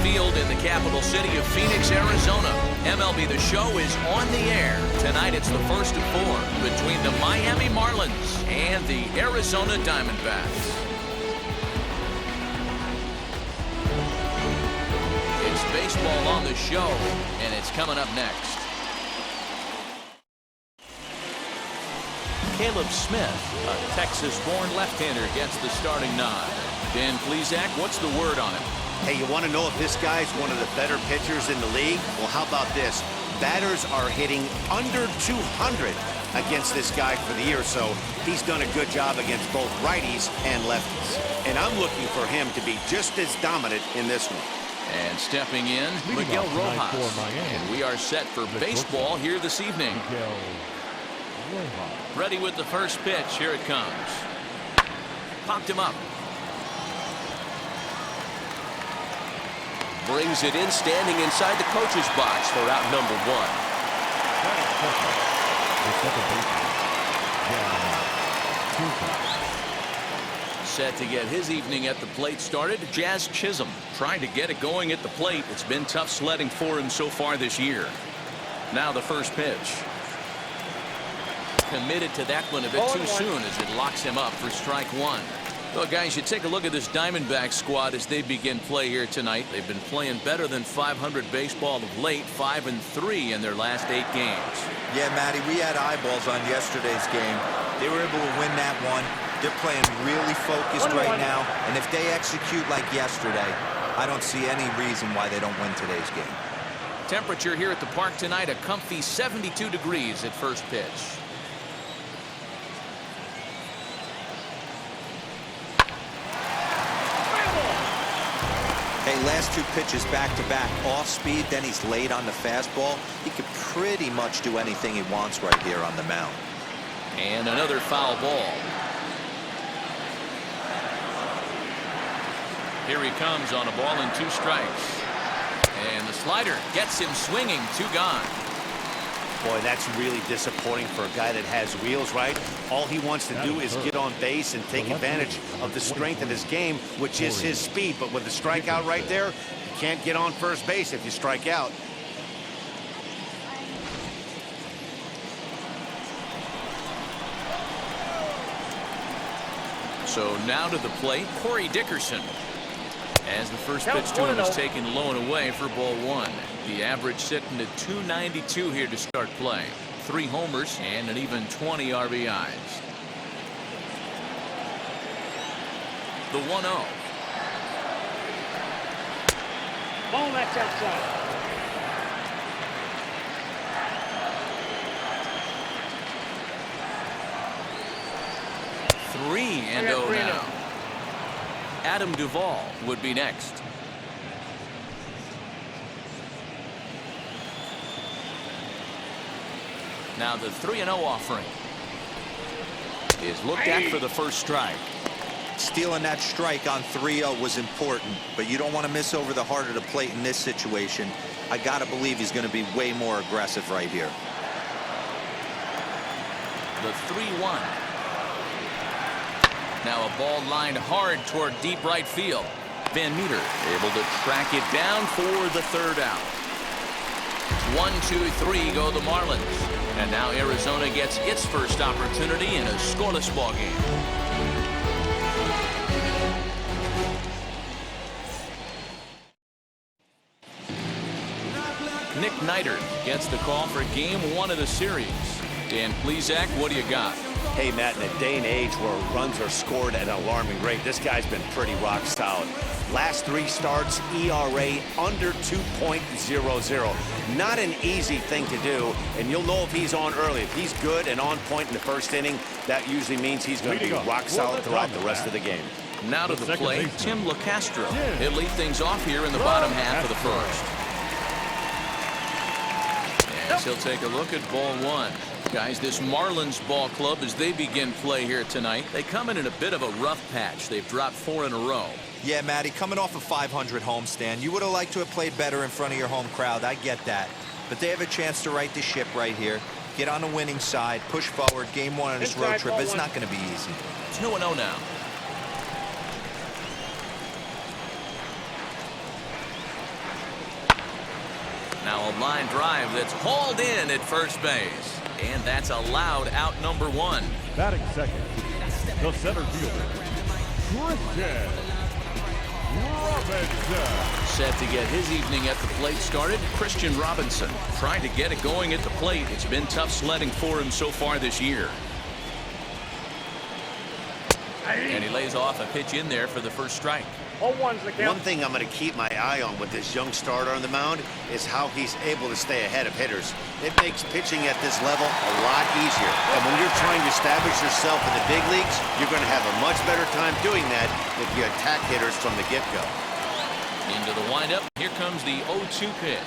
Field in the capital city of Phoenix, Arizona. MLB The Show is on the air. Tonight it's the first of 4 between the Miami Marlins and the Arizona Diamondbacks. It's baseball on the show, and it's coming up next. Caleb Smith, a Texas-born left-hander, gets the starting nod. Dan Plesac, what's the word on him? Hey, you want to know if this guy's one of the better pitchers in the league? Well, how about this? Batters are hitting under 200 against this guy for the year, so he's done a good job against both righties and lefties. And I'm looking for him to be just as dominant in this one. And stepping in, Miguel Rojas. And we are set for baseball here this evening. Ready with the first pitch. Here it comes. Popped him up. Brings it in, standing inside the coach's box for out number 1. Set to get his evening at the plate started, Jazz Chisholm. Trying to get it going at the plate. It's been tough sledding for him so far this year. Now the first pitch. Committed to that one a bit too soon as it locks him up for strike 1. Well, guys, you take a look at this Diamondback squad as they begin play here tonight. They've been playing better than 500 baseball of late, 5-3 in their last 8 games. Yeah, Matty, we had eyeballs on yesterday's game. They were able to win that one. They're playing really focused right now, and if they execute like yesterday, I don't see any reason why they don't win today's game. Temperature here at the park tonight, a comfy 72 degrees at first pitch. Hey, last 2 pitches back-to-back, off speed, then he's late on the fastball. He could pretty much do anything he wants right here on the mound. And another foul ball. Here he comes on a ball and 2 strikes. And the slider gets him swinging, 2 gone. Boy, that's really disappointing for a guy that has wheels, right? All he wants to do is get on base and take advantage of the strength of his game, which is his speed. But with the strikeout right there, you can't get on first base if you strike out. So now to the plate, Corey Dickerson. As the first pitch to him is taken low and away for ball 1. The average sitting at 292 here to start play. 3 homers and an even 20 RBIs. The 1-0. Ball, that's outside. Three and 0 now. Adam Duvall would be next. Now the 3-0 offering is looked at for the first strike. Stealing that strike on 3-0 was important, but you don't want to miss over the heart of the plate in this situation. I got to believe he's going to be way more aggressive right here. The 3-1. Now a ball lined hard toward deep right field. Van Meter able to track it down for the 3rd out. 1, 2, 3 go the Marlins. And now Arizona gets its first opportunity in a scoreless ball game. Nick Neidert gets the call for game 1 of the series. Dan Plesac, what do you got? Hey, Matt, in a day and age where runs are scored at an alarming rate, this guy's been pretty rock solid. Last 3 starts, ERA under 2.00. Not an easy thing to do, and you'll know if he's on early. If he's good and on point in the first inning, that usually means he's going to be rock solid throughout the rest of the game. Now to the plate, Tim LeCastro. He'll lead things off here in the bottom half of the first. As he'll take a look at ball 1. Guys, this Marlins ball club, as they begin play here tonight, they come in a bit of a rough patch. They've dropped 4 in a row. Yeah, Matty, coming off a 500 homestand, you would have liked to have played better in front of your home crowd. I get that. But they have a chance to right the ship right here. Get on the winning side, push forward. Game 1 of this road trip is not going to be easy. It's 2-0 now. A line drive that's hauled in at first base. And that's allowed out number 1. Batting second, the center fielder, Christian Robinson. Set to get his evening at the plate started, Christian Robinson. Trying to get it going at the plate. It's been tough sledding for him so far this year. And he lays off a pitch in there for the first strike. 0-1's the count. One thing I'm going to keep my eye on with this young starter on the mound is how he's able to stay ahead of hitters. It makes pitching at this level a lot easier. And when you're trying to establish yourself in the big leagues, you're going to have a much better time doing that if you attack hitters from the get-go. Into the windup. Here comes the 0-2 pitch.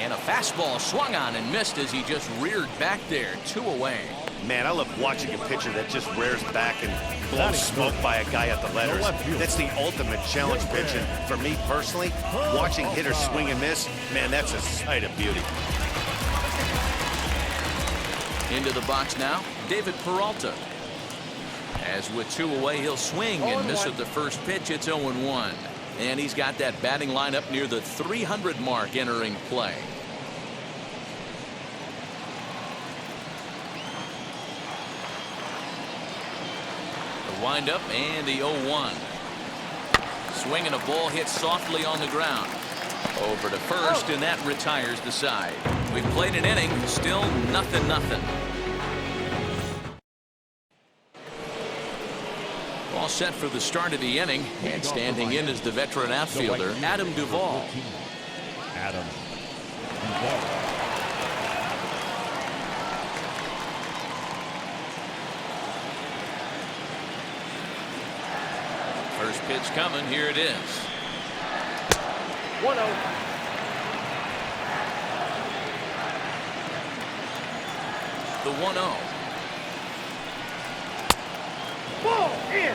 And a fastball swung on and missed as he just reared back there. 2 away. Man, I love watching a pitcher that just rears back and blows smoke by a guy at the letters. That's the ultimate challenge pitch. And for me personally, watching hitters swing and miss, man, that's a sight of beauty. Into the box now, David Peralta. As with 2 away, he'll swing and miss at the first pitch. It's 0-1. And he's got that batting lineup near the 300 mark entering play. Wind up and the 0-1. Swinging a ball hit softly on the ground. Over to first, and that retires the side. We've played an inning, still 0-0. All set for the start of the inning, and standing in is the veteran outfielder, Adam Duvall. Adam Duvall. First pitch coming. Here it is. 1-0. The 1-0. Ball in.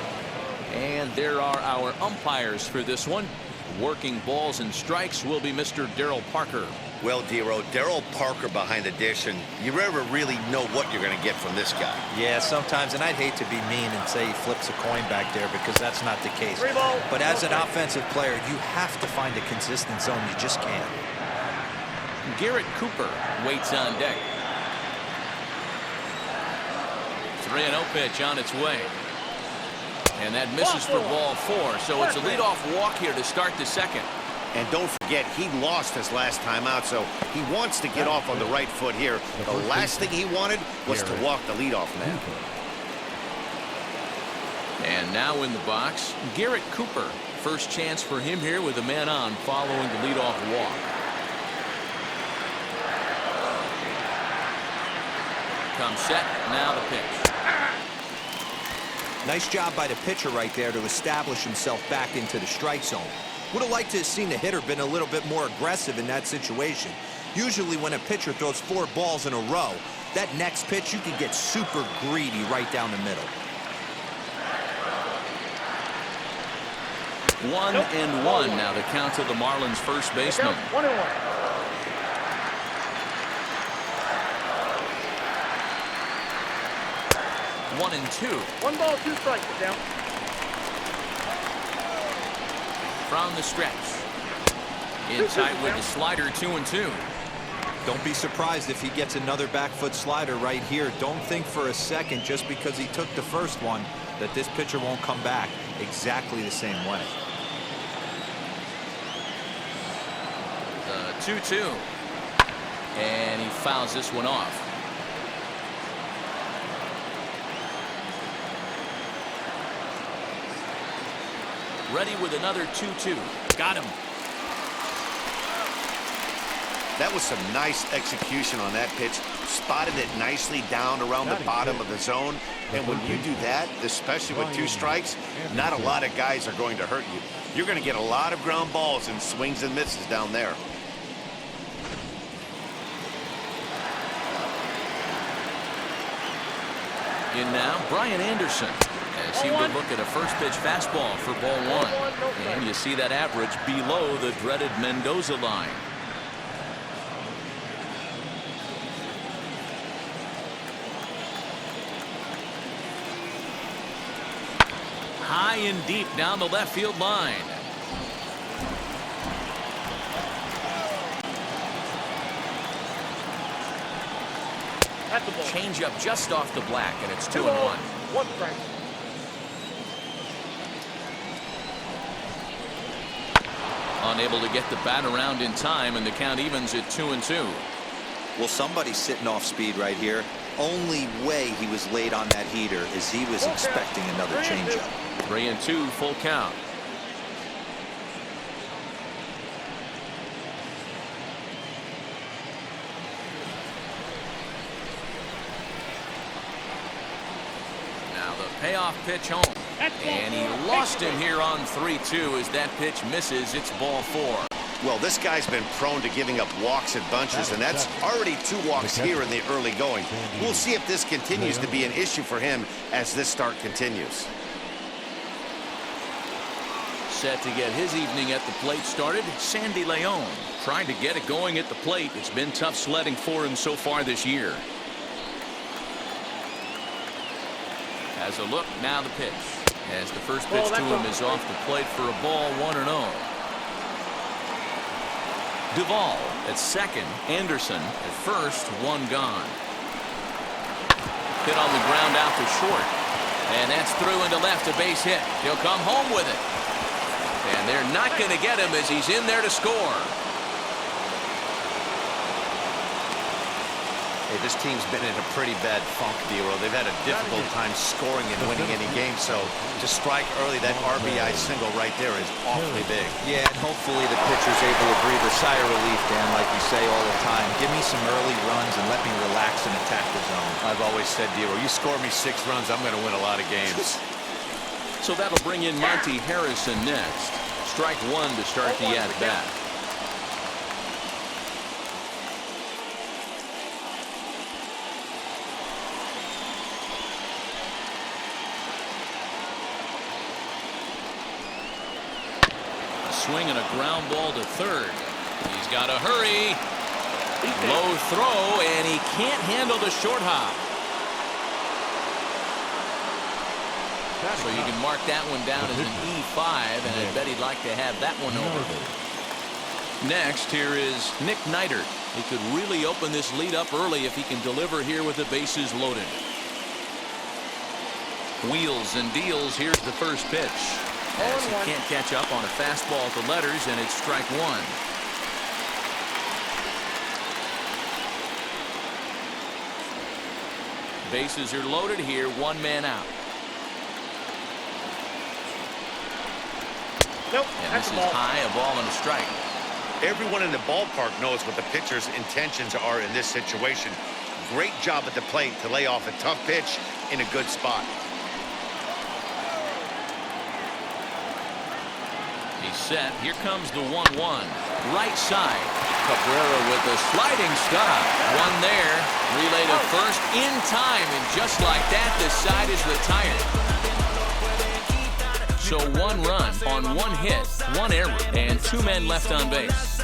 And there are our umpires for this one. Working balls and strikes will be Mr. Darryl Parker. Well, Dero, Darryl Parker behind the dish, and you never really know what you're going to get from this guy. Yeah, sometimes, and I'd hate to be mean and say he flips a coin back there because that's not the case. But as an offensive player, you have to find a consistent zone. You just can't. Garrett Cooper waits on deck. 3-0 pitch on its way. And that misses for ball 4. So it's a leadoff walk here to start the second. And don't forget, he lost his last time out, so he wants to get off on the right foot here. The last thing he wanted was to walk the leadoff man. And now in the box, Garrett Cooper. First chance for him here with a man on following the leadoff walk. Comes set, now the pitch. Nice job by the pitcher right there to establish himself back into the strike zone. Would have liked to have seen the hitter been a little bit more aggressive in that situation. Usually when a pitcher throws 4 balls in a row, that next pitch you can get super greedy right down the middle. 1-1 now to count to the Marlins first baseman. 1-1. 1-2. 1 ball, 2 strikes. Down. From the stretch. Inside with the slider, 2-2. Don't be surprised if he gets another back foot slider right here. Don't think for a second just because he took the first one that this pitcher won't come back exactly the same way. The 2-2. And he fouls this one off. Ready with another 2-2. Got him. That was some nice execution on that pitch. Spotted it nicely down around the bottom of the zone. And when you do that, especially with 2 strikes, not a lot of guys are going to hurt you. You're going to get a lot of ground balls and swings and misses down there. In now, Brian Anderson. As he would look at a first pitch fastball for ball 1. And you see that average below the dreaded Mendoza line. High and deep down the left field line. That's the ball. Change up just off the black, and it's 2-1. 1 strike. Unable to get the bat around in time, and the count evens at 2-2. Well, somebody's sitting off speed right here. Only way he was late on that heater is he was expecting another changeup. 3-2, full count. Now the payoff pitch home. And he lost him here on 3-2 as that pitch misses. It's ball 4. Well, this guy's been prone to giving up walks in bunches, and that's already 2 walks here in the early going. We'll see if this continues to be an issue for him as this start continues. Set to get his evening at the plate started, Sandy Leon. Trying to get it going at the plate. It's been tough sledding for him so far this year. Has a look, now the pitch. As the first pitch to him is off the plate for a ball, 1-0. Duvall at second, Anderson at first, 1 gone. Hit on the ground out to short. And that's through into left, a base hit. He'll come home with it. And they're not going to get him as he's in there to score. Hey, this team's been in a pretty bad funk, D-Roll. They've had a difficult time scoring and winning any game, so to strike early, that RBI single right there is awfully big. Yeah, and hopefully the pitcher's able to breathe a sigh of relief, Dan, like you say all the time. Give me some early runs and let me relax and attack the zone. I've always said, D-Roll, you score me 6 runs, I'm going to win a lot of games. So that'll bring in Monty Harrison next. Strike 1 to start the at-bat. Swing and a ground ball to third. He's got to hurry. Low throw, and he can't handle the short hop. So you can mark that one down as an E5, and I bet he'd like to have that one over. Next, here is Nick Neidert. He could really open this lead up early if he can deliver here with the bases loaded. Wheels and deals. Here's the first pitch. As he can't catch up on a fastball at the letters, and it's strike 1. Bases are loaded here, 1 man out. Nope, and this is high, a ball and a strike. Everyone in the ballpark knows what the pitcher's intentions are in this situation. Great job at the plate to lay off a tough pitch in a good spot. He's set. Here comes the 1-1. Right side. Cabrera with a sliding stop. One there. Relay to first in time. And just like that, the side is retired. So 1 run on 1 hit, 1 error, and 2 men left on base.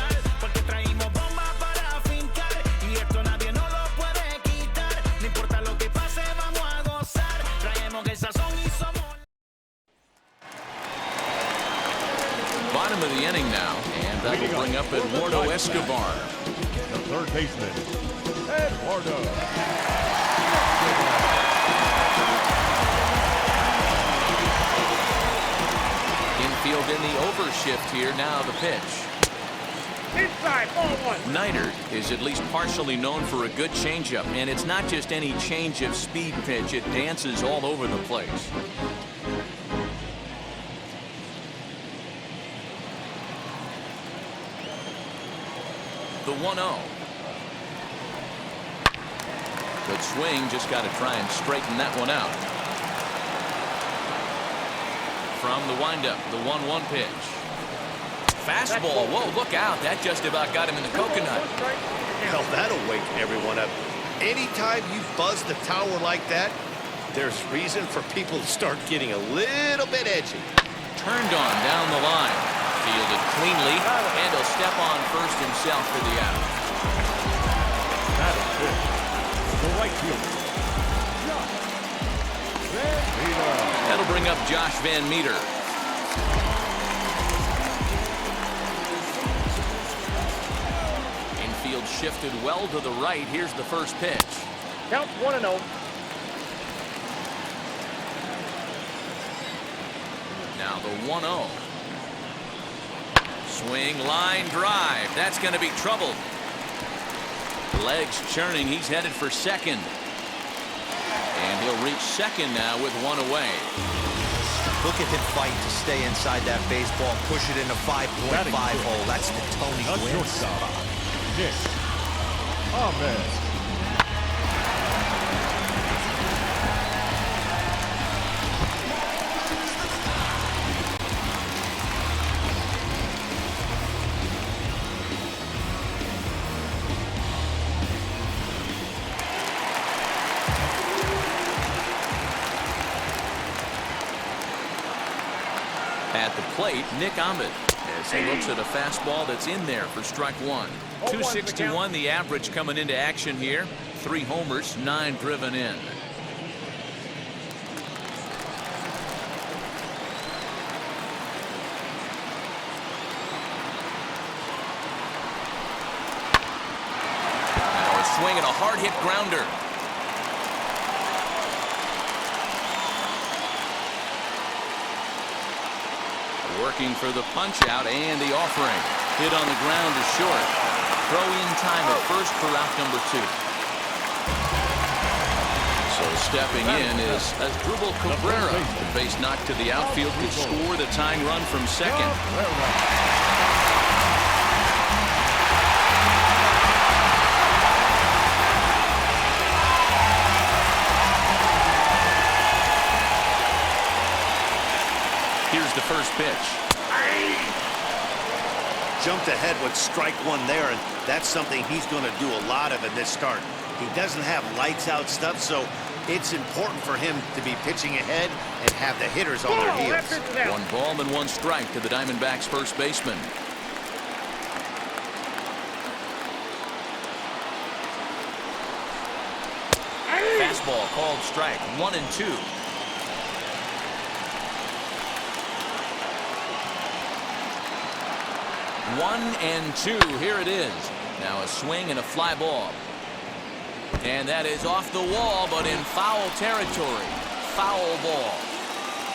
Bottom of the inning now, and that will bring up Eduardo Escobar. The third baseman, Eduardo. Infield in the overshift here. Now the pitch. Inside, ball 1. Neidert is at least partially known for a good changeup, and it's not just any change of speed pitch. It dances all over the place. The 1-0. Good swing, just got to try and straighten that one out. From the windup, the 1-1 pitch. Fastball, whoa, look out. That just about got him in the coconut. Hell, that'll wake everyone up. Anytime you buzz the tower like that, there's reason for people to start getting a little bit edgy. Turned on down the line. Fielded cleanly, and he'll step on first himself for the out. That is good. The right fielder, Josh Van Meter. That'll bring up Josh Van Meter. Infield shifted well to the right. Here's the first pitch. Count 1-0. Now the 1-0. Swing, line drive. That's going to be trouble. Legs churning. He's headed for second. And he'll reach second now with one away. Look at him fight to stay inside that baseball, push it in a 5.5 hole. That's the Tony Gwynn spot. Nick. Oh, man. At the plate, Nick Ahmed, as he looks at a fastball that's in there for strike one. 261 the average coming into action here. 3 homers, 9 driven in. Now a swing and a hard hit grounder. Working for the punch out and the offering. Hit on the ground is short. Throw in time at first for out number 2. So stepping in is Asdrubal Cabrera. The base knock to the outfield could score the tying run from second. Here's the first pitch. Jumped ahead with strike one there, and that's something he's going to do a lot of in this start. He doesn't have lights out stuff, so it's important for him to be pitching ahead and have the hitters on their heels. 1 ball and 1 strike to the Diamondbacks first baseman. Fastball called strike. 1-2. 1-2. Here it is. Now a swing and a fly ball. And that is off the wall, but in foul territory. Foul ball.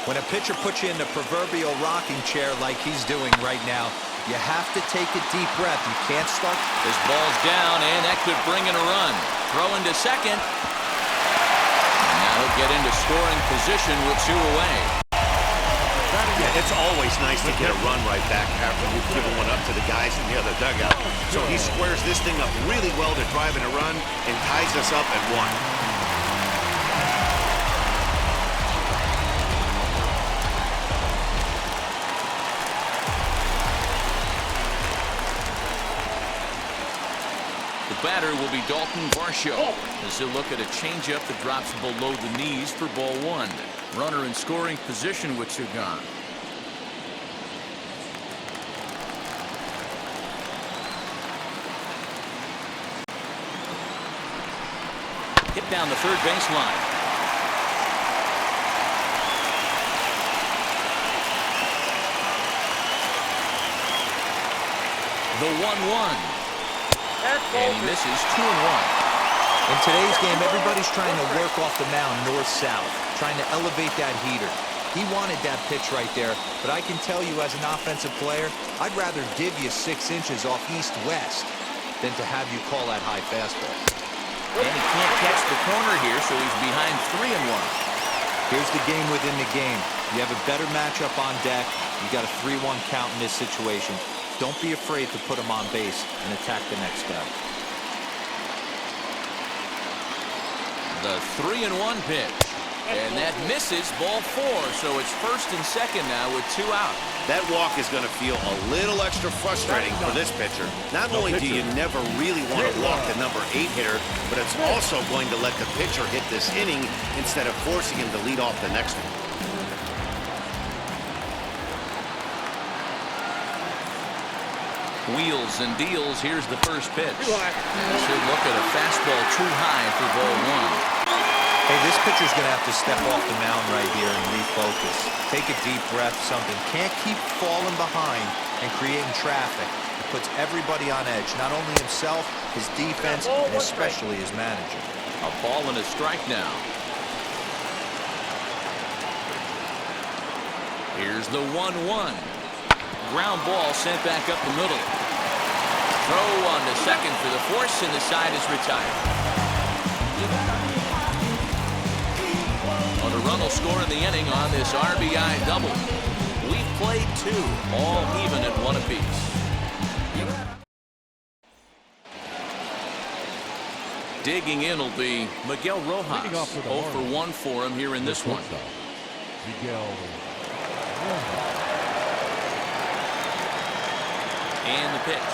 When a pitcher puts you in the proverbial rocking chair like he's doing right now, you have to take a deep breath. You can't start. This ball's down, and that could bring in a run. Throw into second. And now he'll get into scoring position with 2 away. Yeah, it's always nice to get a run right back after you've given one up to the guys in the other dugout. So he squares this thing up really well to drive in a run and ties us up at 1. The batter will be Dalton Varsho as he'll look at a changeup that drops below the knees for ball 1. Runner in scoring position with 2 gone. Hit down the third baseline. The 1-1. And he misses 2-1. In today's game, everybody's trying to work off the mound north-south, trying to elevate that heater. He wanted that pitch right there, but I can tell you as an offensive player, I'd rather give you 6 inches off east-west than to have you call that high fastball. And he can't catch the corner here, so he's behind 3-1. Here's the game within the game. You have a better matchup on deck. You got a 3-1 count in this situation. Don't be afraid to put him on base and attack the next guy. The 3-1 pitch. And that misses ball 4, so it's first and second now with 2 out. That walk is going to feel a little extra frustrating for this pitcher. Not only do you never really want to walk the number 8 hitter, but it's also going to let the pitcher hit this inning instead of forcing him to lead off the next one. Wheels and deals. Here's the first pitch. Should look at a fastball too high for ball 1. Hey, this pitcher's going to have to step off the mound right here and refocus. Take a deep breath, something. Can't keep falling behind and creating traffic. It puts everybody on edge, not only himself, his defense, and especially his manager. A ball and a strike now. Here's the 1-1. Ground ball sent back up the middle. Throw on to second for the force, and the side is retired. On a run will score in the inning on this RBI double. We've played 2, all even at 1 apiece. Digging in will be Miguel Rojas. 0 for 1 for him here in this one. And the pitch.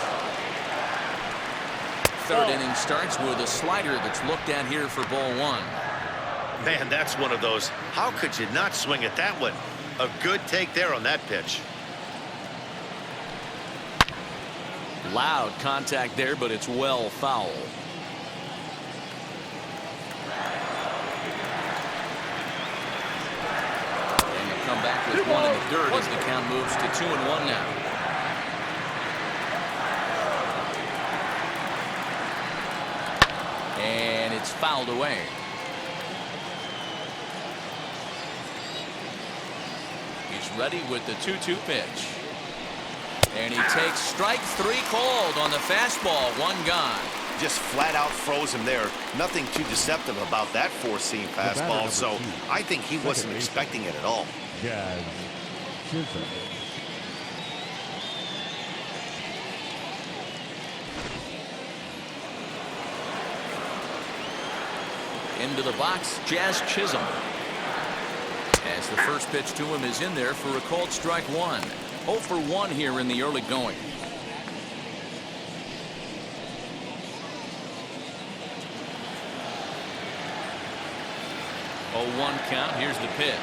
Third inning starts with a slider that's looked at here for ball 1. Man, that's one of those. How could you not swing at that one? A good take there on that pitch. Loud contact there, but it's well foul. And they'll come back with 1 in the dirt as the count moves to 2-1 now. And it's fouled away. He's ready with the 2-2 pitch. And he takes strike 3 called on the fastball. 1 gone. Just flat out froze him there. Nothing too deceptive about that 4-seam fastball, so I think he wasn't expecting it at all. Into the box, Jazz Chisholm. As the first pitch to him is in there for a called strike 1. 0 for 1 here in the early going. 0-1 count. Here's the pitch.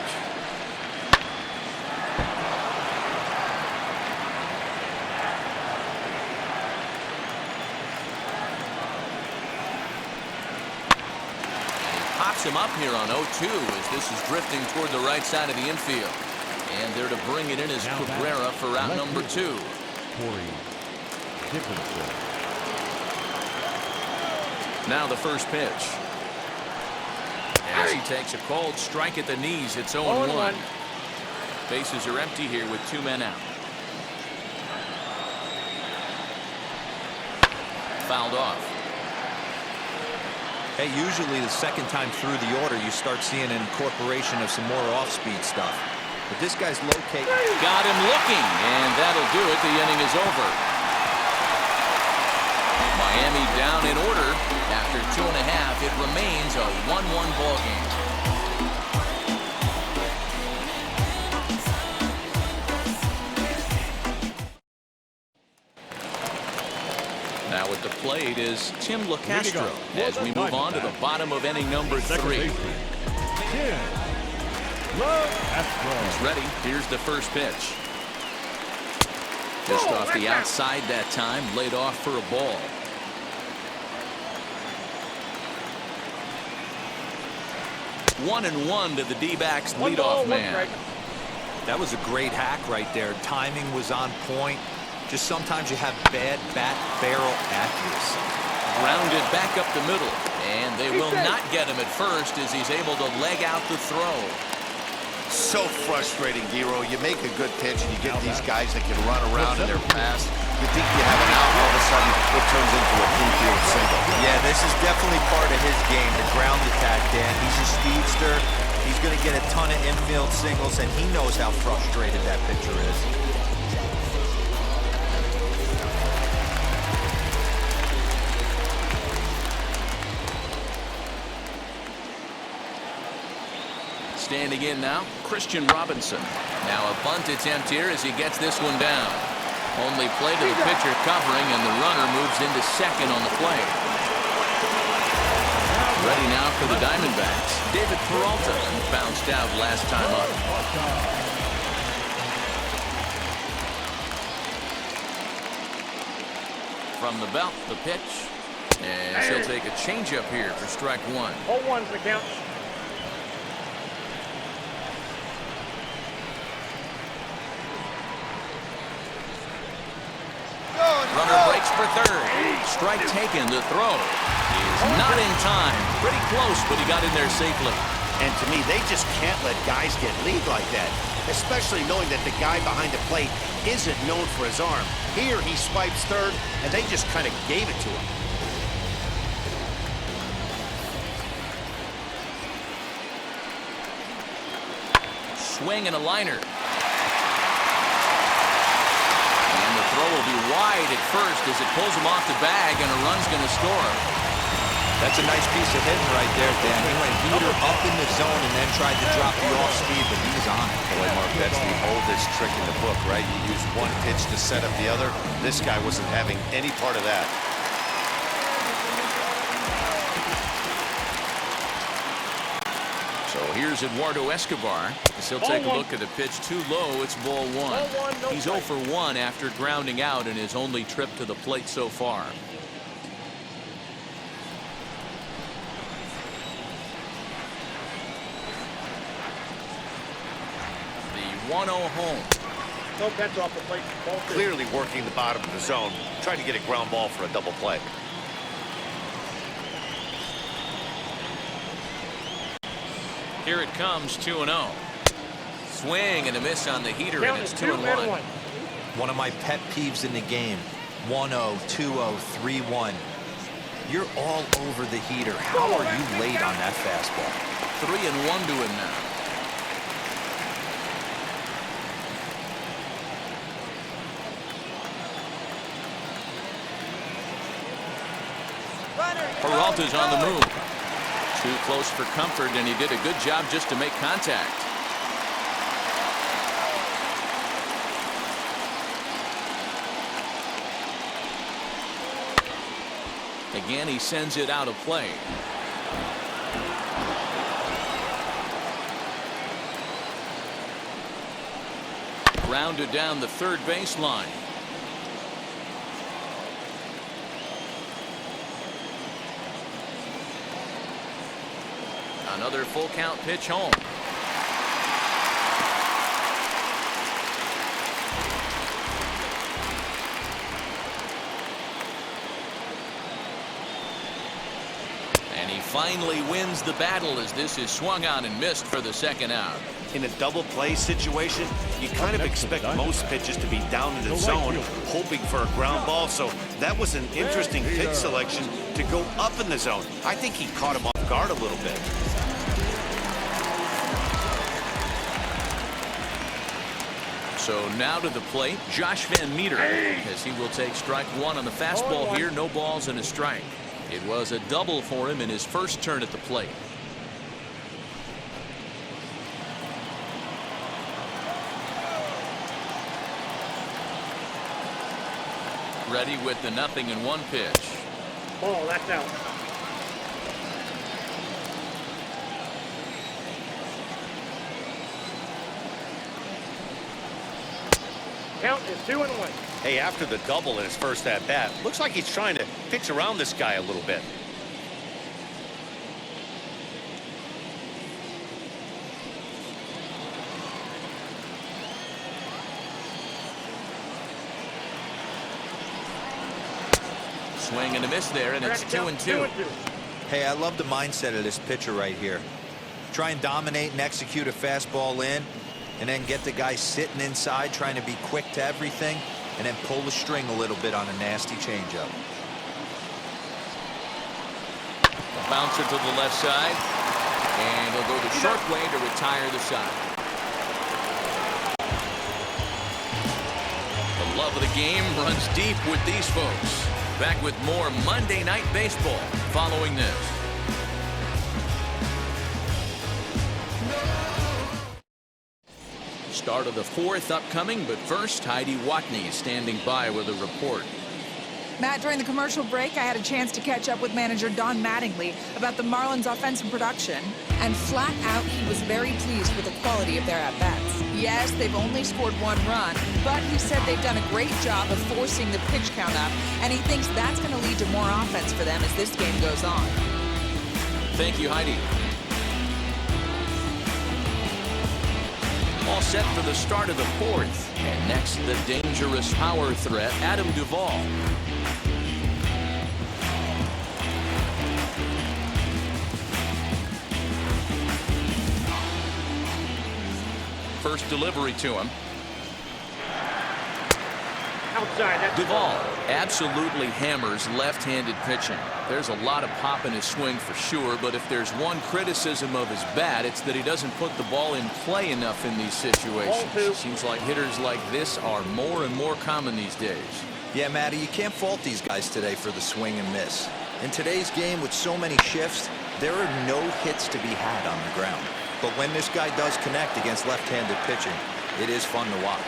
Pops him up here on 0-2 as this is drifting toward the right side of the infield. And there to bring it in is Cabrera for out number 2. Now the first pitch. As he takes a called strike at the knees, it's 0-1. Bases are empty here with 2 men out. Fouled off. Hey, usually the second time through the order, you start seeing an incorporation of some more off-speed stuff. But this guy's located. Got him looking, and that'll do it. The inning is over. Miami down in order. After 2.5, it remains a 1-1 ball game. Now at the plate is Tim LaCastro as we move on to the bottom of inning number 3. He's ready. Here's the first pitch. Just off the outside that time, laid off for a ball. One and one to the D-backs leadoff man. That was a great hack right there. Timing was on point. Just sometimes you have bad bat barrel accuracy. Grounded back up the middle, and they will not get him at first as he's able to leg out the throw. So frustrating, Dero. You make a good pitch and you get these guys that can run around and they're fast. You think you have an out, all of a sudden it turns into a three-field single. Yeah, this is definitely part of his game, the ground attack, Dan. He's a speedster. He's going to get a ton of infield singles, and he knows how frustrated that pitcher is. Standing in now, Christian Robinson. Now a bunt attempt here as he gets this one down. Only play to the pitcher covering, and the runner moves into second on the play. Ready now for the Diamondbacks. David Peralta bounced out last time up. From the belt, the pitch. And he'll take a changeup here for strike 1. 0-1's the count. Runner makes for third. Strike taken. The throw is not in time. Pretty close, but he got in there safely. And to me, they just can't let guys get lead like that, especially knowing that the guy behind the plate isn't known for his arm. Here, he swipes third, and they just kind of gave it to him. Swing and a liner. And the throw will be wide at first as it pulls him off the bag, and a run's going to score. That's a nice piece of hitting right there, Dan. He went heater up in the zone and then tried to drop the off speed, but he was on it. Boy, Mark, that's the oldest trick in the book, right? You use one pitch to set up the other. This guy wasn't having any part of that. So here's Eduardo Escobar. As he'll take a look at the pitch too low. It's ball one. He's 0 for 1 after grounding out in his only trip to the plate so far. The 1-0 home. No bets off the plate. Ball two. Clearly working the bottom of the zone, trying to get a ground ball for a double play. Here it comes, 2-0. Swing and a miss on the heater, Count and it's is 2-1. One of my pet peeves in the game. 1-0, 2-0, 3-1. You're all over the heater. How are you late on that fastball? 3-1 to him now. Peralta's on the move. Too close for comfort, and he did a good job just to make contact. Again, he sends it out of play. Grounded down the third baseline. Another full count pitch home. And he finally wins the battle as this is swung on and missed for the second out. In a double play situation, you kind of expect most pitches to be down in the zone, hoping for a ground ball. So that was an interesting pitch selection to go up in the zone. I think he caught him off guard a little bit. So now to the plate, Josh Van Meter, as he will take strike one on the fastball here. No balls and a strike. It was a double for him in his first turn at the plate. Ready with the 0-1 pitch. Ball, that's out. Count is 2-1. Hey, after the double in his first at-bat, looks like he's trying to pitch around this guy a little bit. Swing and a miss there, and it's 2-2. Hey, I love the mindset of this pitcher right here. Try and dominate and execute a fastball in, and then get the guy sitting inside trying to be quick to everything, and then pull the string a little bit on a nasty changeup. A bouncer to the left side, and he'll go the short way to retire the side. The love of the game runs deep with these folks. Back with more Monday Night Baseball following this. Start of the fourth upcoming, but first, Heidi Watney standing by with a report. Matt, during the commercial break, I had a chance to catch up with manager Don Mattingly about the Marlins' offensive production, and flat out, he was very pleased with the quality of their at-bats. Yes, they've only scored one run, but he said they've done a great job of forcing the pitch count up, and he thinks that's going to lead to more offense for them as this game goes on. Thank you, Heidi. All set for the start of the fourth. And next, the dangerous power threat, Adam Duvall. first delivery to him. Outside. That's Duvall absolutely hammers left-handed pitching. There's a lot of pop in his swing for sure, but if there's one criticism of his bat, it's that he doesn't put the ball in play enough in these situations. Seems like hitters like this are more and more common these days. Yeah, Matty, you can't fault these guys today for the swing and miss. In today's game with so many shifts, there are no hits to be had on the ground. But when this guy does connect against left-handed pitching, it is fun to watch.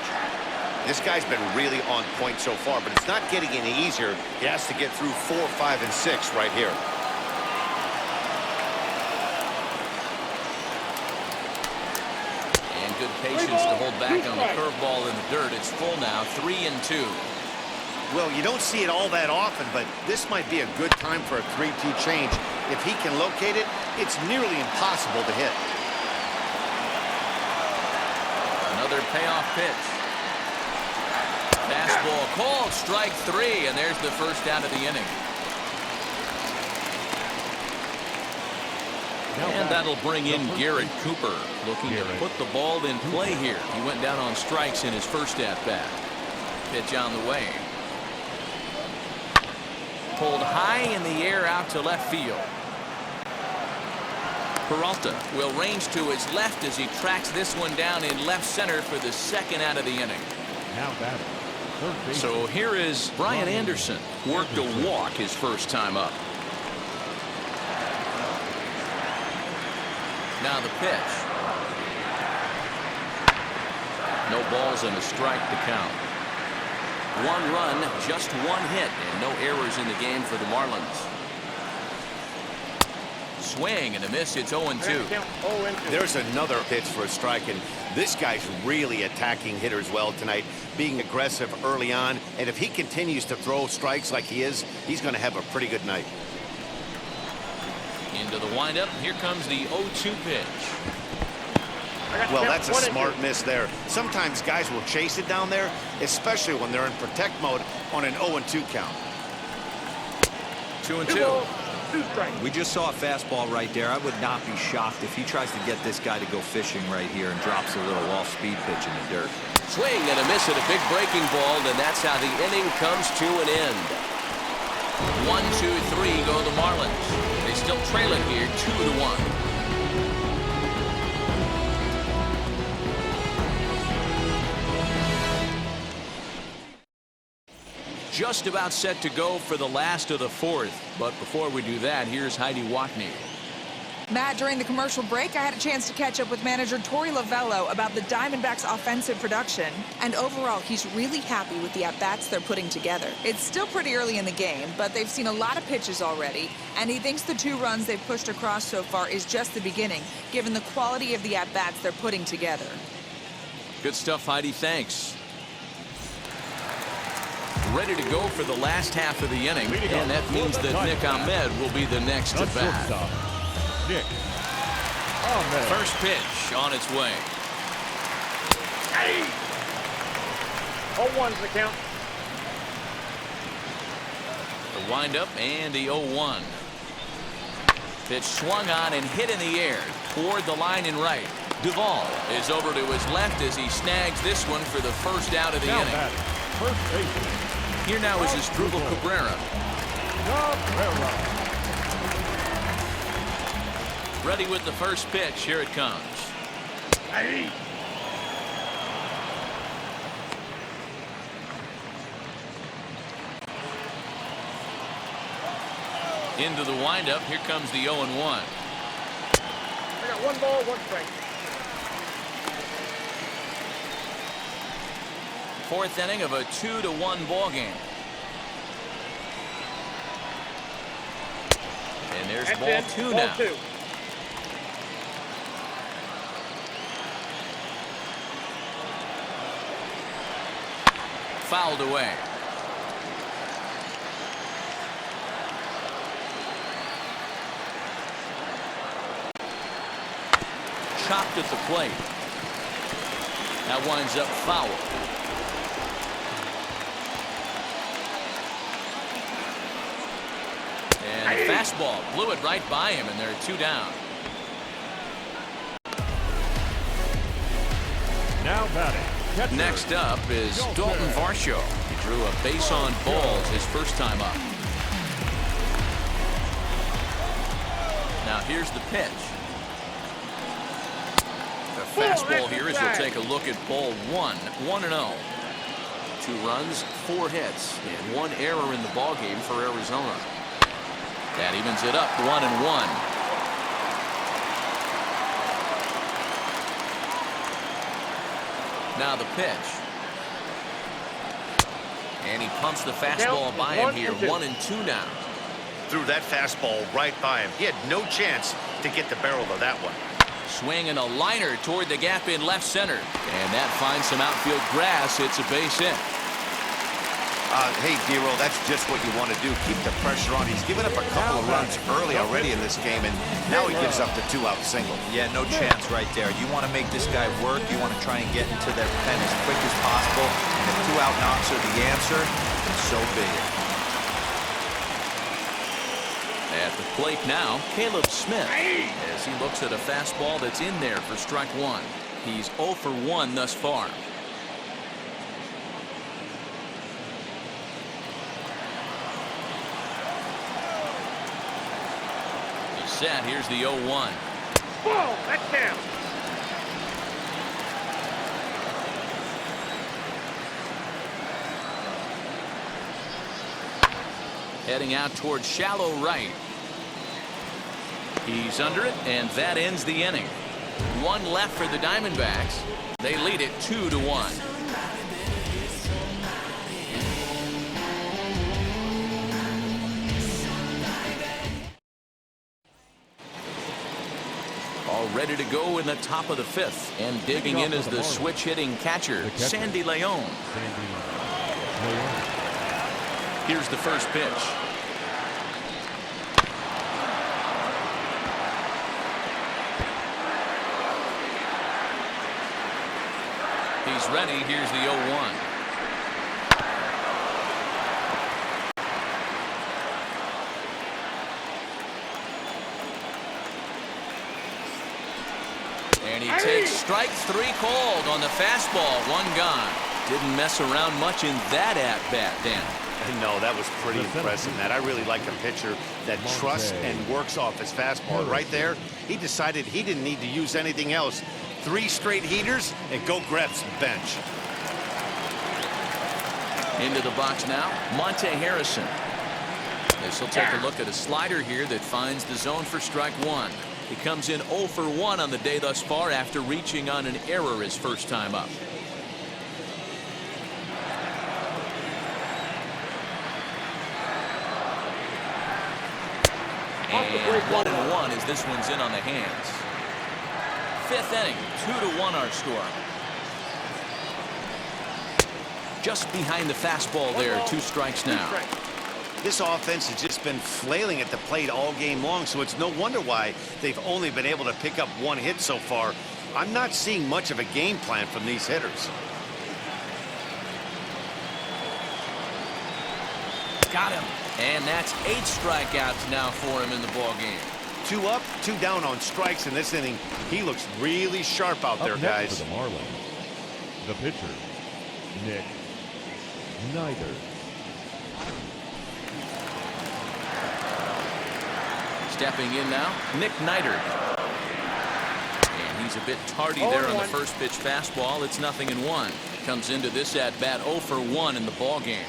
This guy's been really on point so far, but it's not getting any easier. He has to get through 4, 5, and 6 right here. And good patience to hold back on the curveball in the dirt. It's full now, 3-2. Well, you don't see it all that often, but this might be a good time for a 3-2 change. If he can locate it, it's nearly impossible to hit. Another payoff pitch. Fastball called, strike 3, and there's the first out of the inning. And that'll bring in Garrett Cooper, looking to put the ball in play here. He went down on strikes in his first at-bat. Pitch on the way. Pulled high in the air out to left field. Peralta will range to his left as he tracks this one down in left center for the second out of the inning. Now batting. So here is Brian Anderson. Worked a walk his first time up. Now the pitch. No balls and a strike to count. 1 run, just 1 hit, and no errors in the game for the Marlins. Swing and a miss. It's 0-2. There's another pitch for a strike, and this guy's really attacking hitters well tonight, being aggressive early on, and if he continues to throw strikes like he is, he's going to have a pretty good night. Into the windup. Here comes the 0-2 pitch. Well, that's a smart miss there. Sometimes guys will chase it down there, especially when they're in protect mode on an 0-2 count. 2-2. We just saw a fastball right there. I would not be shocked if he tries to get this guy to go fishing right here and drops a little off-speed pitch in the dirt. Swing and a miss at a big breaking ball, and that's how the inning comes to an end. 1, 2, 3 go the Marlins. They still trail it here 2-1. Just about set to go for the last of the 4th. But before we do that, here's Heidi Watney. Matt, during the commercial break, I had a chance to catch up with manager Torey Lovello about the Diamondbacks' offensive production. And overall, he's really happy with the at-bats they're putting together. It's still pretty early in the game, but they've seen a lot of pitches already. And he thinks the 2 runs they've pushed across so far is just the beginning, given the quality of the at-bats they're putting together. Good stuff, Heidi. Thanks. Ready to go for the last half of the inning, and that means that Nick Ahmed will be the next to bat. Nick Ahmed. First pitch on its way. Hey! 0-1's the count. The windup and the 0-1. Pitch swung on and hit in the air toward the line and right. Duvall is over to his left as he snags this one for the first out of the Now inning. batting. First baseman. Here now is Asdrubal Cabrera. Ready with the first pitch. Here it comes. Hey! Into the windup. Here comes the 0-1. I got 1 ball, 1 strike. 4th inning of a 2-1 ball game. And there's That's ball it. 2 Ball now. 2. Fouled away. Chopped at the plate. That winds up foul. And a fastball blew it right by him, and there are 2 down. Now batting. Catcher. Next up is Dalton Varsho. He drew a base on balls his first time up. Now here's the pitch. The fastball here as we'll take a look at ball one. 1-0. 2 runs, 4 hits, and 1 error in the ballgame for Arizona. That evens it up 1-1. Now the pitch. And he pumps the fastball by him here. 1-2 now. Threw that fastball right by him. He had no chance to get the barrel of that one. Swinging a liner toward the gap in left center. And that finds some outfield grass. It's a base hit. Hey, Dero, that's just what you want to do. Keep the pressure on. He's given up a couple of runs early already in this game, and now he gives up the 2-out single. Yeah, no chance right there. You want to make this guy work. You want to try and get into their pen as quick as possible. And if 2-out knocks are the answer, so be it. At the plate now, Caleb Smith, as he looks at a fastball that's in there for strike 1. He's 0 for 1 thus far. He's set. Here's the 0-1. Ball, that's down. Heading out towards shallow right. He's under it, and that ends the inning. 1 left for the Diamondbacks. They lead it 2-1. All ready to go in the top of the 5th. And digging in is the switch-hitting catcher, Sandy Leon. Here's the first pitch. He's ready. Here's the 0-1. And he takes strike 3 called on the fastball. 1 gone. Didn't mess around much in that at-bat, Dan. No, that was pretty impressive, Matt. I really like a pitcher that trusts and works off his fastball. Right there, he decided he didn't need to use anything else. 3 straight heaters and go grab some bench. Into the box now, Monte Harrison. This will take a look at a slider here that finds the zone for strike 1. He comes in 0 for 1 on the day thus far after reaching on an error his first time up. And 1-1 as this one's in on the hands. 5th inning, 2-1 our score. Just behind the fastball there, 2 strikes now. This offense has just been flailing at the plate all game long, so it's no wonder why they've only been able to pick up 1 hit so far. I'm not seeing much of a game plan from these hitters. Got him. And that's 8 strikeouts now for him in the ball game. 2 up, 2 down on strikes in this inning. He looks really sharp out there, guys. For the Marlins, the pitcher, Nick Snyder. Stepping in now, Nick Neidert. And he's a bit tardy there on the first pitch fastball. It's 0-1. Comes into this at bat 0 for 1 in the ball game.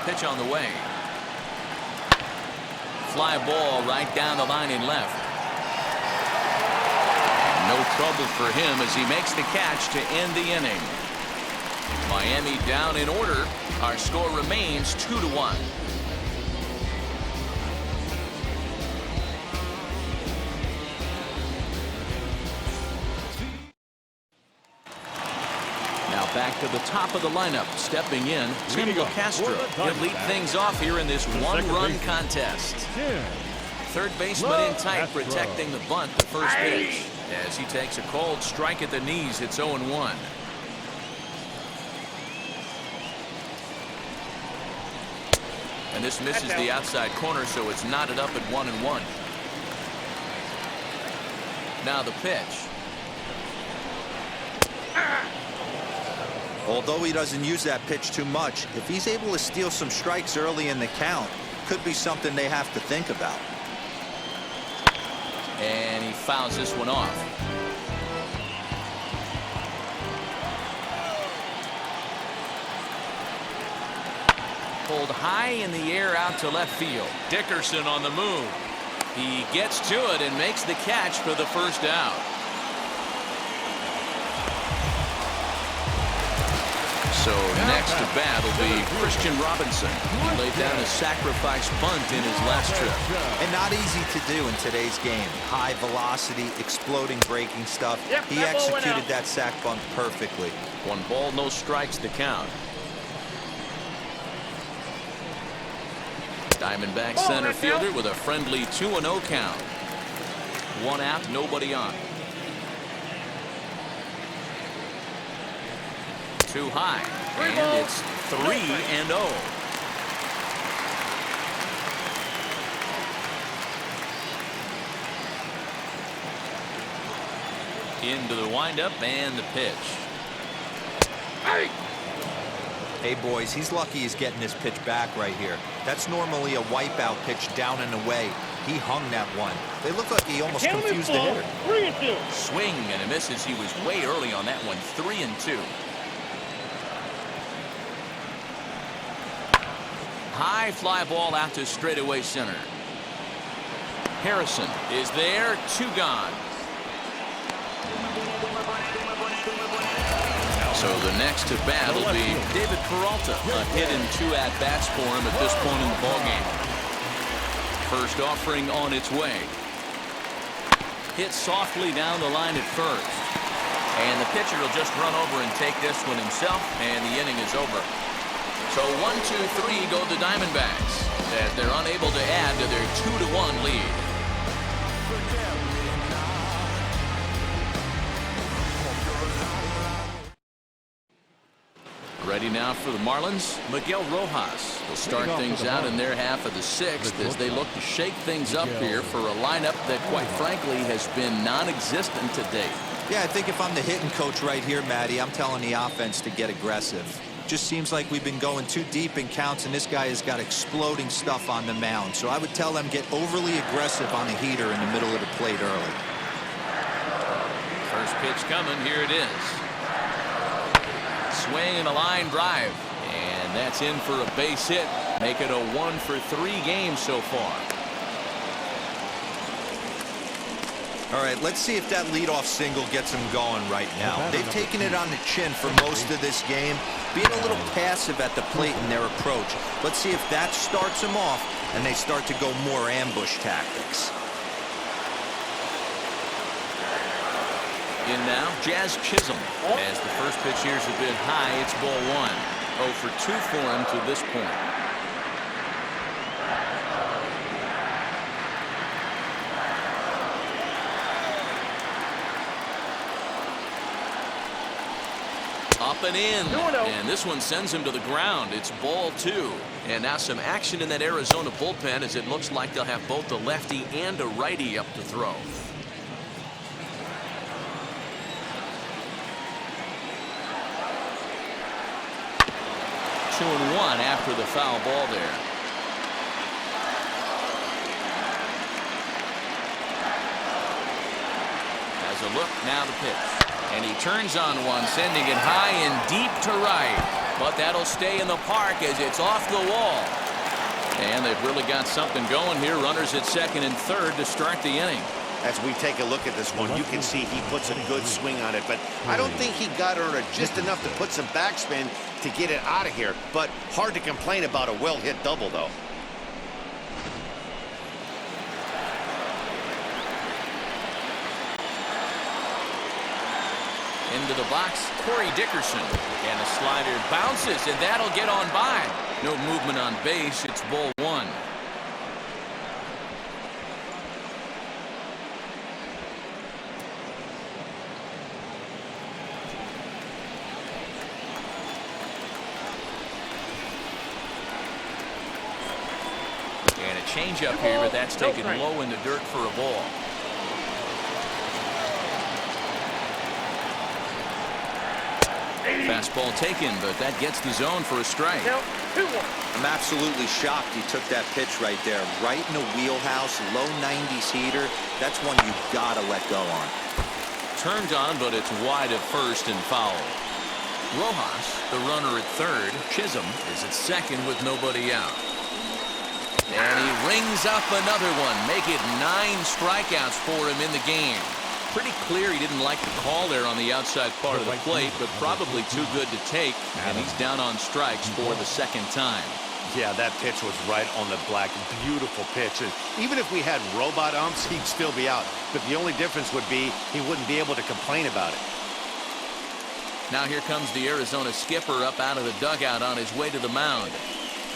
Pitch on the way. Fly ball right down the line in left. No trouble for him as he makes the catch to end the inning. Miami down in order. Our score remains 2-1. Back to the top of the lineup, stepping in, Tim Castro. He'll lead things off here in this 1-run contest. Third baseman in tight, protecting the bunt, the first pitch. As he takes a cold strike at the knees, it's 0-1. And this misses the outside corner, so it's knotted up at 1-1. Now the pitch. Although he doesn't use that pitch too much, if he's able to steal some strikes early in the count, could be something they have to think about. And he fouls this one off. Pulled high in the air out to left field. Dickerson on the move. He gets to it and makes the catch for the first out. So next to bat will be Christian Robinson. He laid down a sacrifice bunt in his last trip. And not easy to do in today's game. High velocity, exploding breaking stuff. Yep, He that ball went executed out. that sac bunt perfectly. 1 ball, no strikes to count. Diamondback center fielder with a friendly 2-0 count. 1 out, nobody on. Too high, and it's 3-0. Into the windup and the pitch. Hey, boys, he's lucky he's getting his pitch back right here. That's normally a wipeout pitch down and away. He hung that one. They look like he almost confused the hitter. 3-2. Swing and a misses. He was way early on that one. 3-2. High fly ball out to straightaway center. Harrison is there. 2 gone. So the next to bat will be David Peralta. A hit in 2 at-bats for him at this point in the ballgame. First offering on its way. Hit softly down the line at first. And the pitcher will just run over and take this one himself, and the inning is over. So 1-2-3 go the Diamondbacks as they're unable to add to their 2-1 lead. Ready now for the Marlins. Miguel Rojas will start things out in their half of the 6th as they look to shake things up here for a lineup that, quite frankly, has been non-existent to date. Yeah, I think if I'm the hitting coach right here, Matty, I'm telling the offense to get aggressive. Just seems like we've been going too deep in counts, and this guy has got exploding stuff on the mound. So I would tell them get overly aggressive on the heater in the middle of the plate early. First pitch coming. Here it is. Swing and a line drive, and that's in for a base hit. Make it a 1-for-3 game so far. All right, let's see if that leadoff single gets them going right now. They've taken it on the chin for most of this game, being a little passive at the plate in their approach. Let's see if that starts them off and they start to go more ambush tactics. In now, Jazz Chisholm. As the first pitch here's a bit high, it's ball 1. 0 for 2 for him to this point. Up and in, and this one sends him to the ground. It's ball 2. And now some action in that Arizona bullpen as it looks like they'll have both a lefty and a righty up to throw. 2-1 after the foul ball there. Has a look, now the pitch. And he turns on one, sending it high and deep to right. But that'll stay in the park as it's off the wall. And they've really got something going here. Runners at 2nd and 3rd to start the inning. As we take a look at this one, you can see he puts a good swing on it, but I don't think he got her just enough to put some backspin to get it out of here. But hard to complain about a well-hit double, though. Into the box, Corey Dickerson. And a slider bounces, and that'll get on by. No movement on base. It's ball 1. a changeup here, but that's taken low in the dirt for a ball. Fastball taken, but that gets the zone for a strike. Now, 2-1. I'm absolutely shocked he took that pitch right there. Right in the wheelhouse, low 90s heater. That's one you gotta let go on. Turned on, but it's wide of first and foul. Rojas, the runner at third. Chisholm is at second with nobody out. And he rings up another one. Make it 9 strikeouts for him in the game. Pretty clear he didn't like the call there on the outside part of the plate, but probably too good to take, and he's down on strikes for the second time. Yeah, that pitch was right on the black. Beautiful pitch. And even if we had robot umps, he'd still be out. But the only difference would be he wouldn't be able to complain about it. Now here comes the Arizona skipper up out of the dugout on his way to the mound.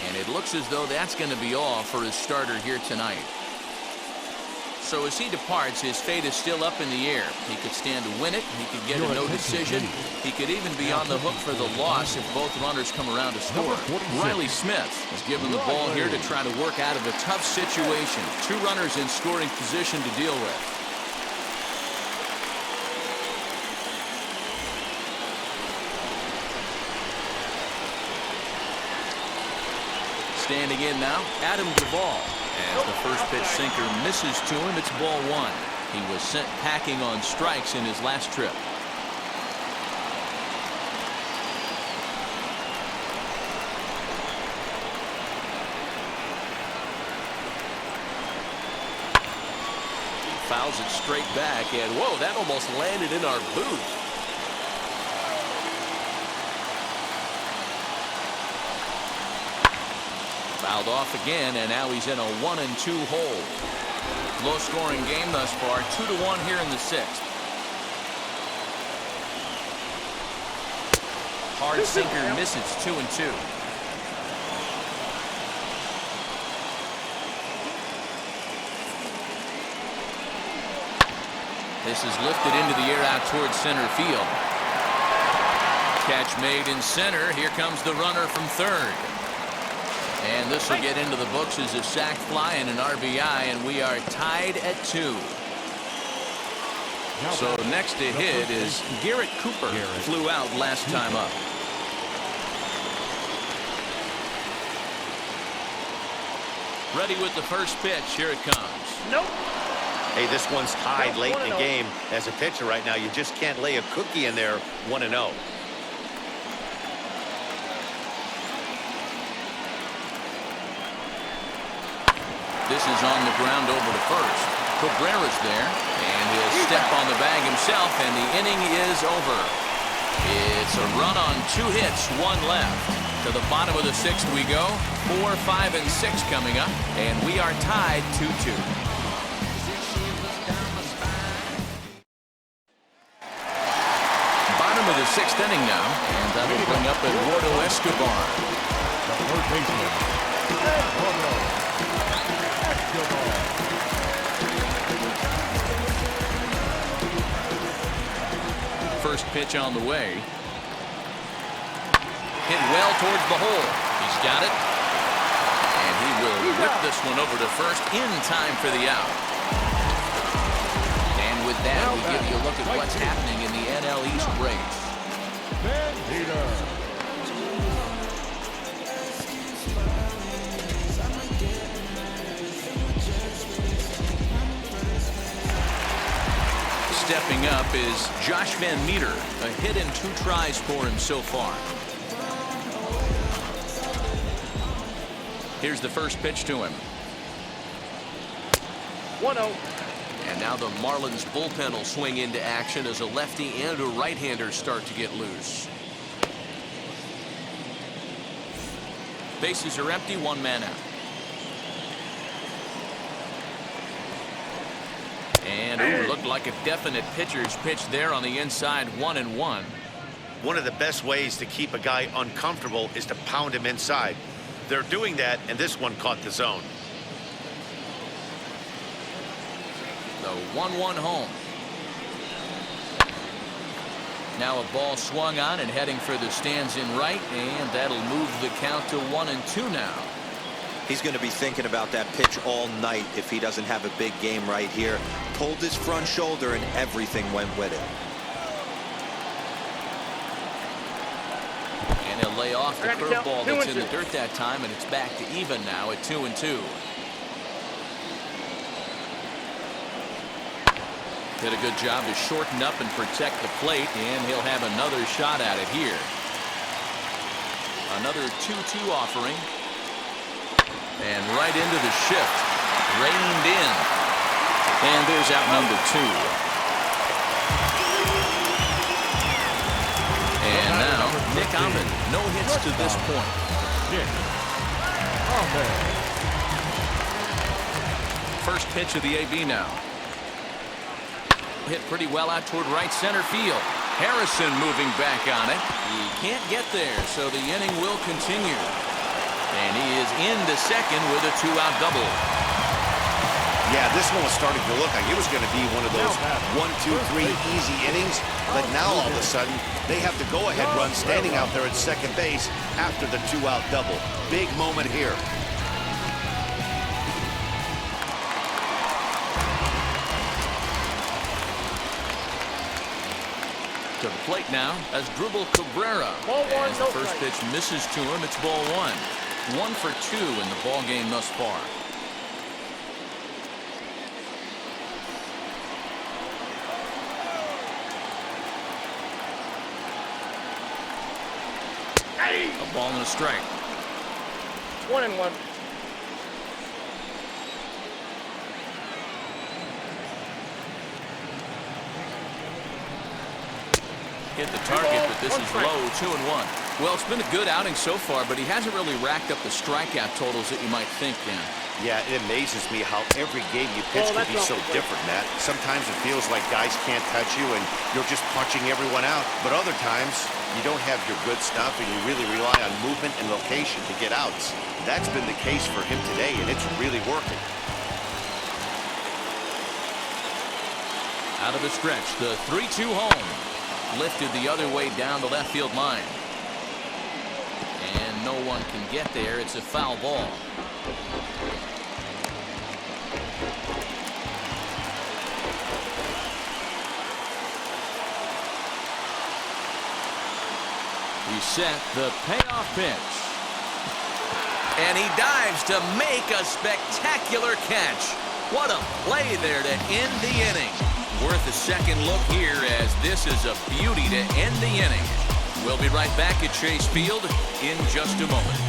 And it looks as though that's going to be all for his starter here tonight. So as he departs, his fate is still up in the air. He could stand to win it. He could get a no decision. He could even be on the hook for the loss if both runners come around to score. Riley Smith is given the ball here to try to work out of a tough situation. 2 runners in scoring position to deal with. Standing in now, Adam Duvall. As the first pitch sinker misses to him, it's ball 1. He was sent packing on strikes in his last trip. He fouls it straight back, and whoa, that almost landed in our booth. Fouled off again, and now he's in a 1-2 hole. Low scoring game thus far, 2-1 here in the 6th. Hard sinker misses, 2-2. This is lifted into the air out towards center field. Catch made in center. Here comes the runner from third. And this will get into the books as a sac fly and an RBI, and we are tied at 2. So next to hit is Garrett Cooper. Flew out last time up. Ready with the first pitch. Here it comes. Nope. Hey, this one's tied late in the game. As a pitcher right now, you just can't lay a cookie in there 1-0. This is on the ground over to first. Cabrera's there, and he'll step on the bag himself, and the inning is over. It's a run on 2 hits, 1 left. To the bottom of the 6th we go. 4, 5, and 6 coming up, and we are tied 2-2. Bottom of the 6th inning now, and that'll bring up Eduardo Escobar. The third baseman, Eduardo Escobar. First pitch on the way. Hit well towards the hole. He's got it. And he will whip this one over to first in time for the out. And with that, we give you a look at what's happening in the NL East race. Ben Peter. Stepping up is Josh Van Meter. A hit and 2 tries for him so far. Here's the first pitch to him. 1-0. And now the Marlins bullpen will swing into action as a lefty and a right-hander start to get loose. Bases are empty, 1 man out. And it looked like a definite pitcher's pitch there on the inside, 1-1. One of the best ways to keep a guy uncomfortable is to pound him inside. They're doing that, and this one caught the zone. The 1-1 home. Now a ball swung on and heading for the stands in right, and that'll move the count to 1-2 now. He's going to be thinking about that pitch all night if he doesn't have a big game right here. Pulled his front shoulder and everything went with it. And he'll lay off the curveball that's in the dirt that time, and it's back to even now at 2-2. Did a good job to shorten up and protect the plate, and he'll have another shot at it here. Another 2-2 offering. And right into the shift. Reined in. And there's out number 2. And now, Nick Ahmed. No hits to this point. First pitch of the AB now. Hit pretty well out toward right center field. Harrison moving back on it. He can't get there, so the inning will continue. And he is into second with a 2-out double. Yeah, this one was starting to look like it was going to be one of those 1, 2, 3 easy innings. But now all of a sudden, they have the go-ahead run standing out there at second base after the 2-out double. Big moment here. To the plate now as Dribble Cabrera. As the first pitch misses to him, it's ball 1. 1 for 2 in the ball game thus far. A ball and a strike. 1-1. Hit the target, but this is low, 2-1. Well, it's been a good outing so far, but he hasn't really racked up the strikeout totals that you might think, Dan. Yeah, it amazes me how every game you pitch can be so different, Matt. Sometimes it feels like guys can't touch you and you're just punching everyone out. But other times, you don't have your good stuff and you really rely on movement and location to get outs. That's been the case for him today, and it's really working. Out of the stretch, the 3-2 home. Lifted the other way down the left field line. And no one can get there. It's a foul ball. He set the payoff pitch. And he dives to make a spectacular catch. What a play there to end the inning. Worth a second look here, as this is a beauty to end the inning. We'll be right back at Chase Field in just a moment.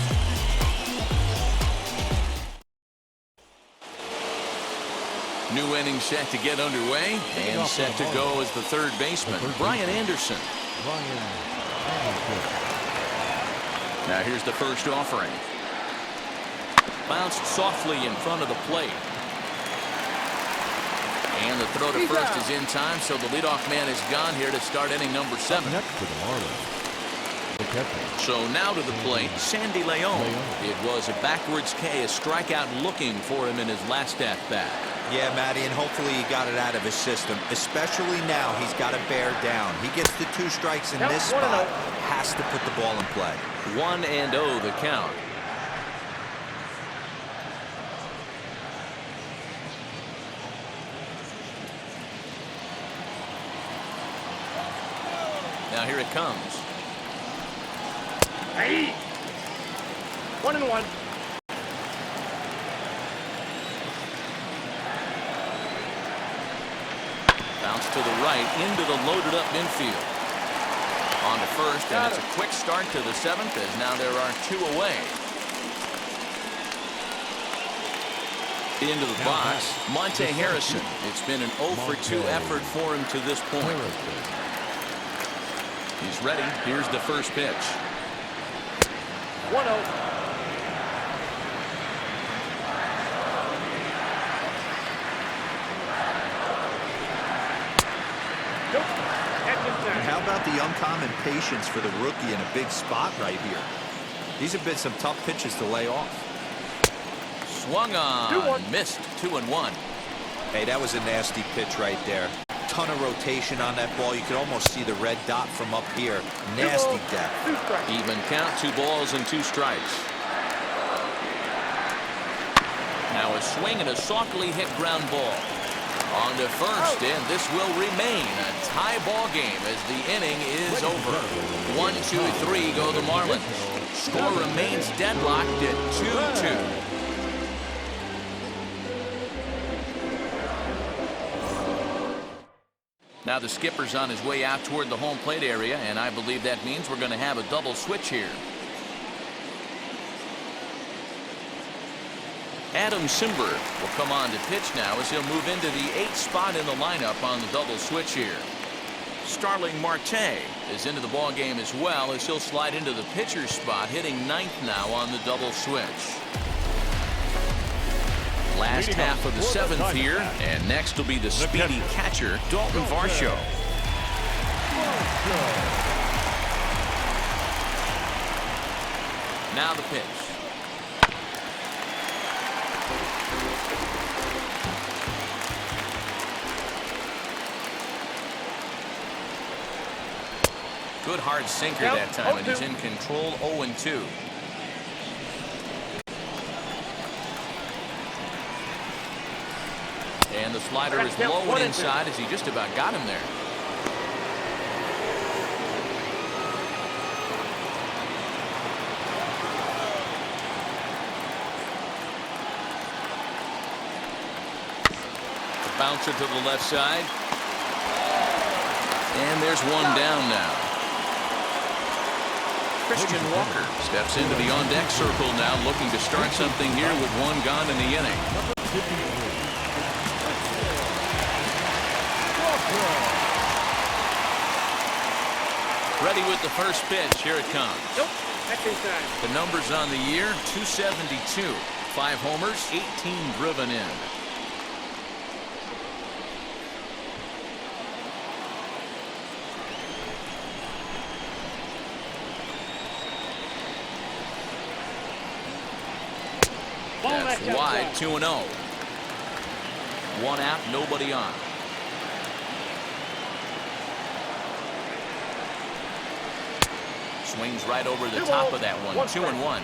New inning set to get underway, and set to go as the third baseman, Brian Anderson. Now here's the first offering. Bounced softly in front of the plate. And the throw to first is in time, so the leadoff man is gone here to start inning number 7. Next for the Marlins. So now to the plate, Sandy Leon. It was a backwards K, a strikeout looking for him in his last at-bat. Yeah, Matty, and hopefully he got it out of his system. Especially now, he's got to bear down. He gets the 2 strikes in this spot. Has to put the ball in play. 1-0 the count. Now here it comes. Hey! 1-1. Bounce to the right into the loaded up infield. On to first, and it's a quick start to the 7th, as now there are 2 away. Into the box, Monte Harrison. It's been an 0 for 2 effort for him to this point. He's ready. Here's the first pitch. 1-0. And how about the uncommon patience for the rookie in a big spot right here? These have been some tough pitches to lay off. Swung on. Missed. 2-1. Hey, that was a nasty pitch right there. Ton of rotation on that ball. You could almost see the red dot from up here. Nasty depth. Even count, 2 balls and 2 strikes. a swing and a softly hit ground ball. On to first, and this will remain a tie ball game as the inning is over. 1-2-3 go the Marlins. Score remains deadlocked at 2-2. Now the skipper's on his way out toward the home plate area, and I believe that means we're going to have a double switch here. Adam Simber will come on to pitch now as he'll move into the 8th spot in the lineup on the double switch here. Starling Marte is into the ball game as well as he'll slide into the pitcher's spot, hitting 9th now on the double switch. Last half of the 7th here, and next will be the speedy catcher, Dalton Varsho. Now the pitch. Good hard sinker that time, and he's in control. 0-2. And the slider is low and inside as he just about got him there. Bouncer to the left side. And there's one down now. Christian Walker steps into the on-deck circle now, looking to start something here with one gone in the inning. Ready with the first pitch. Here it comes. Nope, that's inside. The numbers on the year, 272. 5 homers, 18 driven in. That's wide, 2-0. 1 out, nobody on. Swings right over the top of that one. 2-1.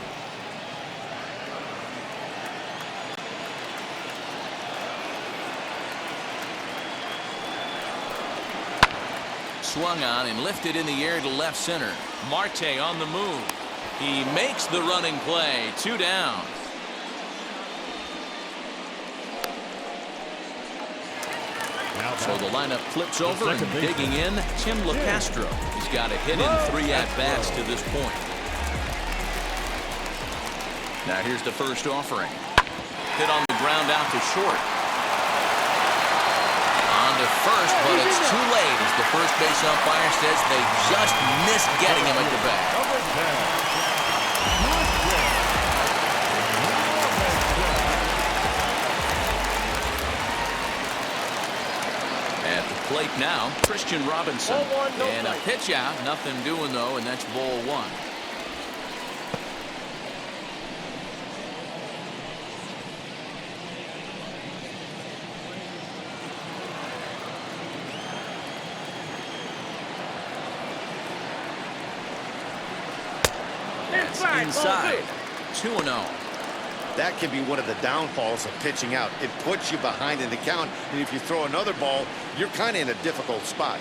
Swung on and lifted in the air to left center. Marte on the move. He makes the running play. 2 down. So the lineup flips over and digging in, Tim LaCastro. He's got a hit in 3 at-bats to this point. Now here's the first offering. Hit on the ground out to short. On to first, but it's too late as the first base umpire says they just missed getting him at the bat. Plate now, Christian Robinson. And a pitch out, nothing doing though, and that's ball 1. That's inside. 2-0. That can be one of the downfalls of pitching out. It puts you behind in the count, and if you throw another ball, you're kind of in a difficult spot.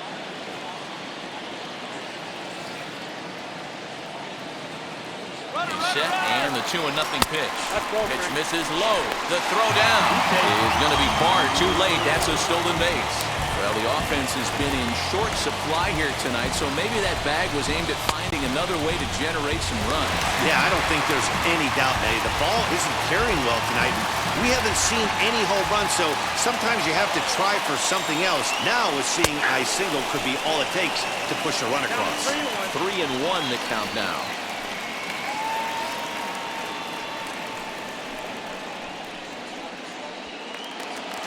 Set, and the 2-0 pitch. Pitch misses low. The throw down is going to be far too late. That's a stolen base. Well, the offense has been in short supply here tonight, so maybe that bag was aimed at finding another way to generate some runs. Yeah, I don't think there's any doubt, Eddie. The ball isn't carrying well tonight. We haven't seen any home runs, so sometimes you have to try for something else. Now, with seeing a single could be all it takes to push a run across. 3-1 the count now.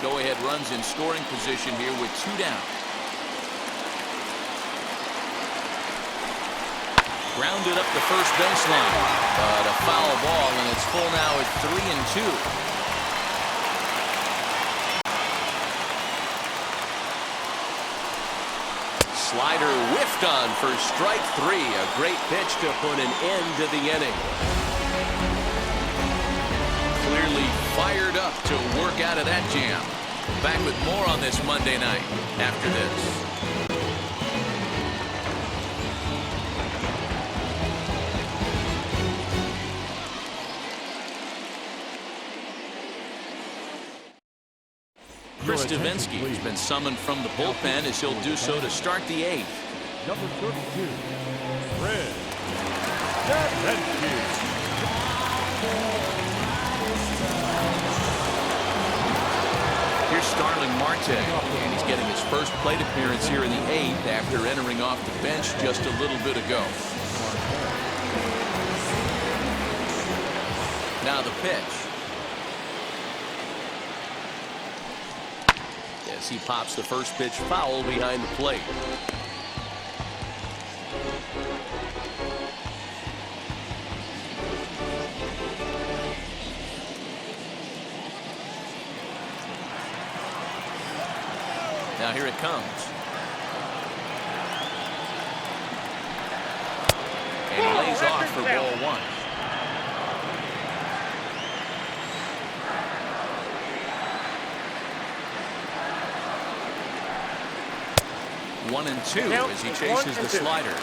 Go-ahead runs in scoring position here with 2 down. Grounded up the first baseline, but a foul ball, and it's full now at 3-2. Slider whiffed on for strike 3. A great pitch to put an end to the inning. Clearly fired up to work out of that jam. Back with more on this Monday night after this. Chris Davinsky has been summoned from the bullpen as he'll do so to start the 8th. Number 32, Chris Davinsky. Here's Starling Marte, and he's getting his first plate appearance here in the 8th after entering off the bench just a little bit ago. Now the pitch. As he pops the first pitch foul behind the plate. Now here it comes. And he lays off for ball 1. One and two as he chases the slider.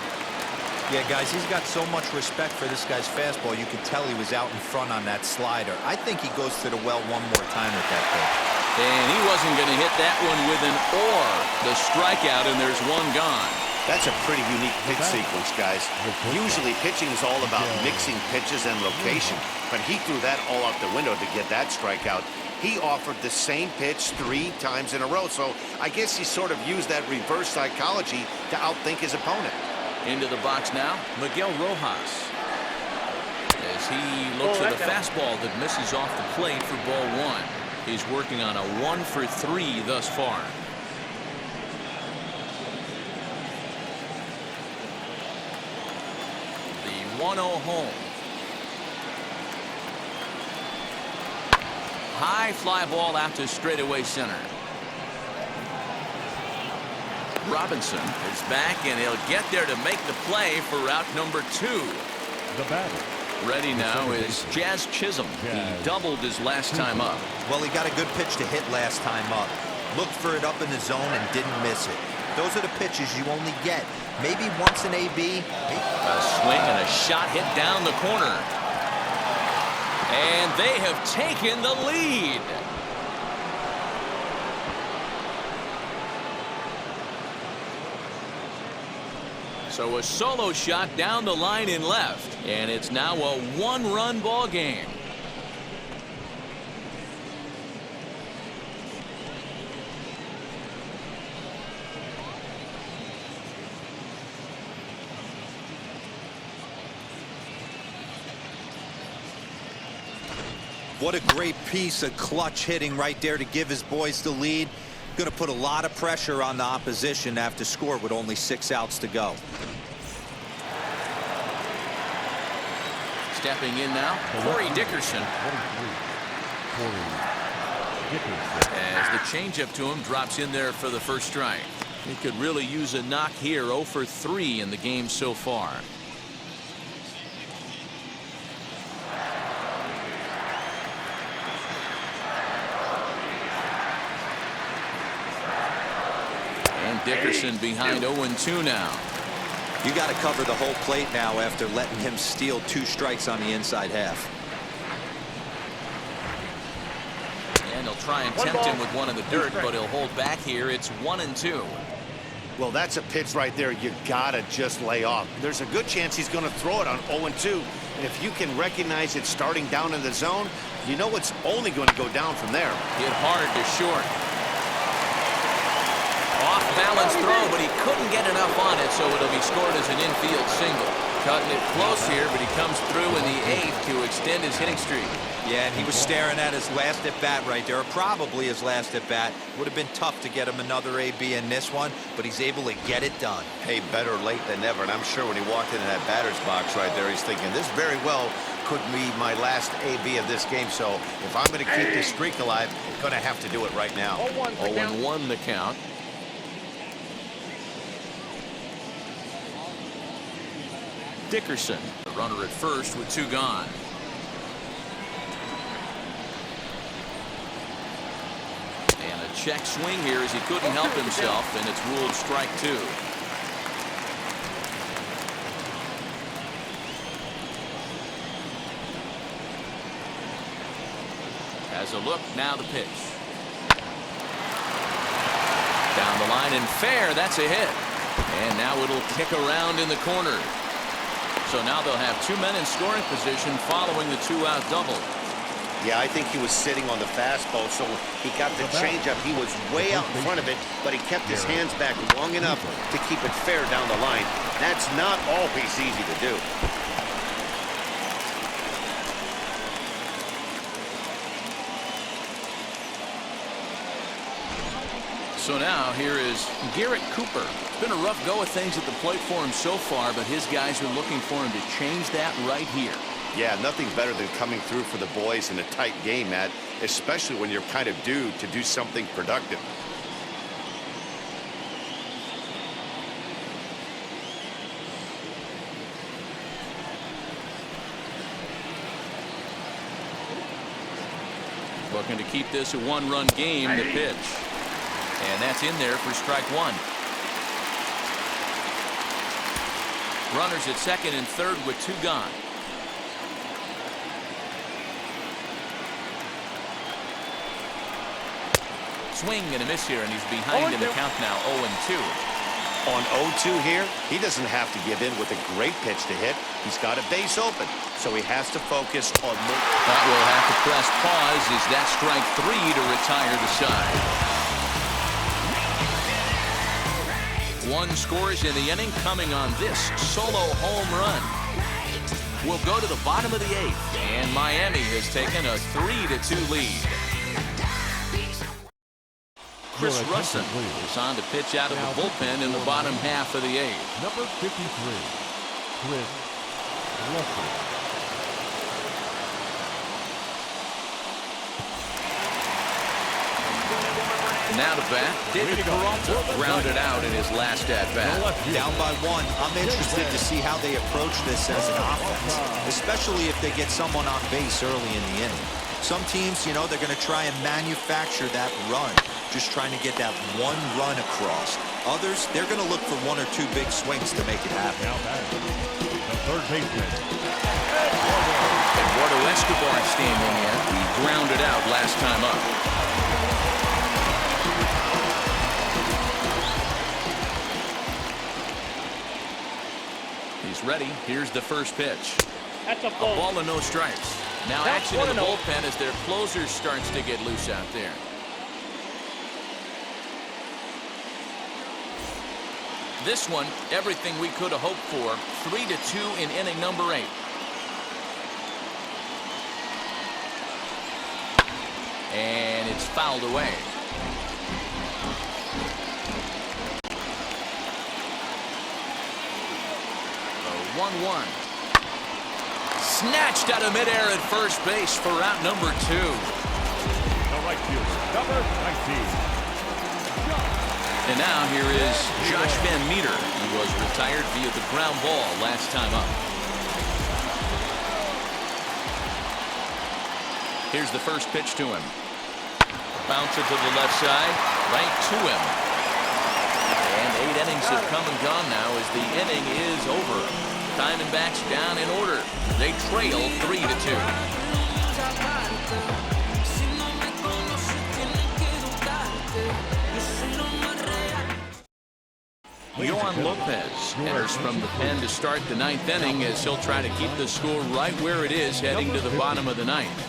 Yeah, guys, he's got so much respect for this guy's fastball. You could tell he was out in front on that slider. I think he goes to the well one more time with that pitch. And he wasn't going to hit that one with an or. The strikeout, and there's one gone. That's a pretty unique pitch sequence, guys. Usually pitching is all about mixing pitches and location, but he threw that all out the window to get that strikeout. He offered the same pitch 3 times in a row, so I guess he sort of used that reverse psychology to outthink his opponent. Into the box now, Miguel Rojas. As he looks at a fastball that misses off the plate for ball 1. He's working on a 1 for 3 thus far. The 1-0 home. High fly ball out to straightaway center. Robinson is back, and he'll get there to make the play for route number 2. The batter. Ready now is Jazz Chisholm. He doubled his last time up. Well, he got a good pitch to hit last time up. Looked for it up in the zone and didn't miss it. Those are the pitches you only get. Maybe once an AB. A swing and a shot hit down the corner. And they have taken the lead. So a solo shot down the line in left, and it's now a 1-run ball game. What a great piece of clutch hitting right there to give his boys the lead. Going to put a lot of pressure on the opposition to have to score with only 6 outs to go. Stepping in now, Corey Dickerson. As the changeup to him drops in there for the first strike. He could really use a knock here. 0 for 3 in the game so far. Dickerson behind 0-2 now. You got to cover the whole plate now after letting him steal 2 strikes on the inside half. And he'll try and tempt him with one in the dirt, but he'll hold back here. It's 1-2. Well, that's a pitch right there you gotta just lay off. There's a good chance he's going to throw it on 0-2, and if you can recognize it starting down in the zone, you know it's only going to go down from there. Hit hard to short. Off balance throw, but he couldn't get enough on it, so it'll be scored as an infield single. Cutting it close here, but he comes through in the 8th to extend his hitting streak. Yeah, and he was staring at his last at bat right there, or probably his last at bat. Would have been tough to get him another AB in this one, but he's able to get it done. Hey, better late than never, and I'm sure when he walked into that batter's box right there, he's thinking this very well could be my last AB of this game, so if I'm going to keep this streak alive, I'm going to have to do it right now. 0-1 the count. Dickerson, the runner at first with 2 gone. check swing here as he couldn't help himself, and it's ruled strike 2. Has a look, now the pitch. Down the line and fair, that's a hit. And now it'll kick around in the corner. So now they'll have 2 men in scoring position following the 2-out double. Yeah, I think he was sitting on the fastball, so he got the changeup. He was way out in front of it, but he kept his hands back long enough to keep it fair down the line. That's not always easy to do. So now here is Garrett Cooper. It's been a rough go of things at the plate for him so far, but his guys are looking for him to change that right here. Yeah, nothing better than coming through for the boys in a tight game, Matt, especially when you're kind of due to do something productive. Looking to keep this a 1-run game, the pitch. And that's in there for strike 1. Runners at second and third with 2 gone. Swing and a miss here, and he's behind in the count now, 0-2. On 0-2 here, he doesn't have to give in with a great pitch to hit. He's got a base open, so he has to focus on more. That will have to press pause as that strike 3 to retire the side. 1 scores in the inning coming on this solo home run. We'll go to the bottom of the 8th, and Miami has taken a 3-2 lead. Chris Russin is on to pitch out of the bullpen in the bottom half of the 8th. Number 53, Chris Russin. Now to bat, David Peralta grounded out in his last at-bat. Down by 1. I'm interested to see how they approach this as an offense, especially if they get someone on base early in the inning. Some teams, you know, they're going to try and manufacture that run, just trying to get that 1 run across. Others, they're going to look for 1 or 2 big swings to make it happen. Now batting, the third baseman, Eduardo Escobar standing in. He grounded out last time up. He's ready. Here's the first pitch. That's a A ball. ball and no strikes. Now That's action in the 1-0. bullpen as their closer starts to get loose out there. This one, everything we could have hoped for. 3-2 in inning number 8. And it's fouled away. 1-1. Snatched out of midair at first base for out number 2. the right fielder, number 19. And now here is Josh Van Meter. He was retired via the ground ball last time up. Here's the first pitch to him. Bounce it to the left side, right to him. And 8 innings have come and gone now as the inning is over. Diamondbacks down in order. They trail 3-2. Yohan Lopez enters from the pen to start the 9th inning as he'll try to keep the score right where it is heading to the bottom of the 9th.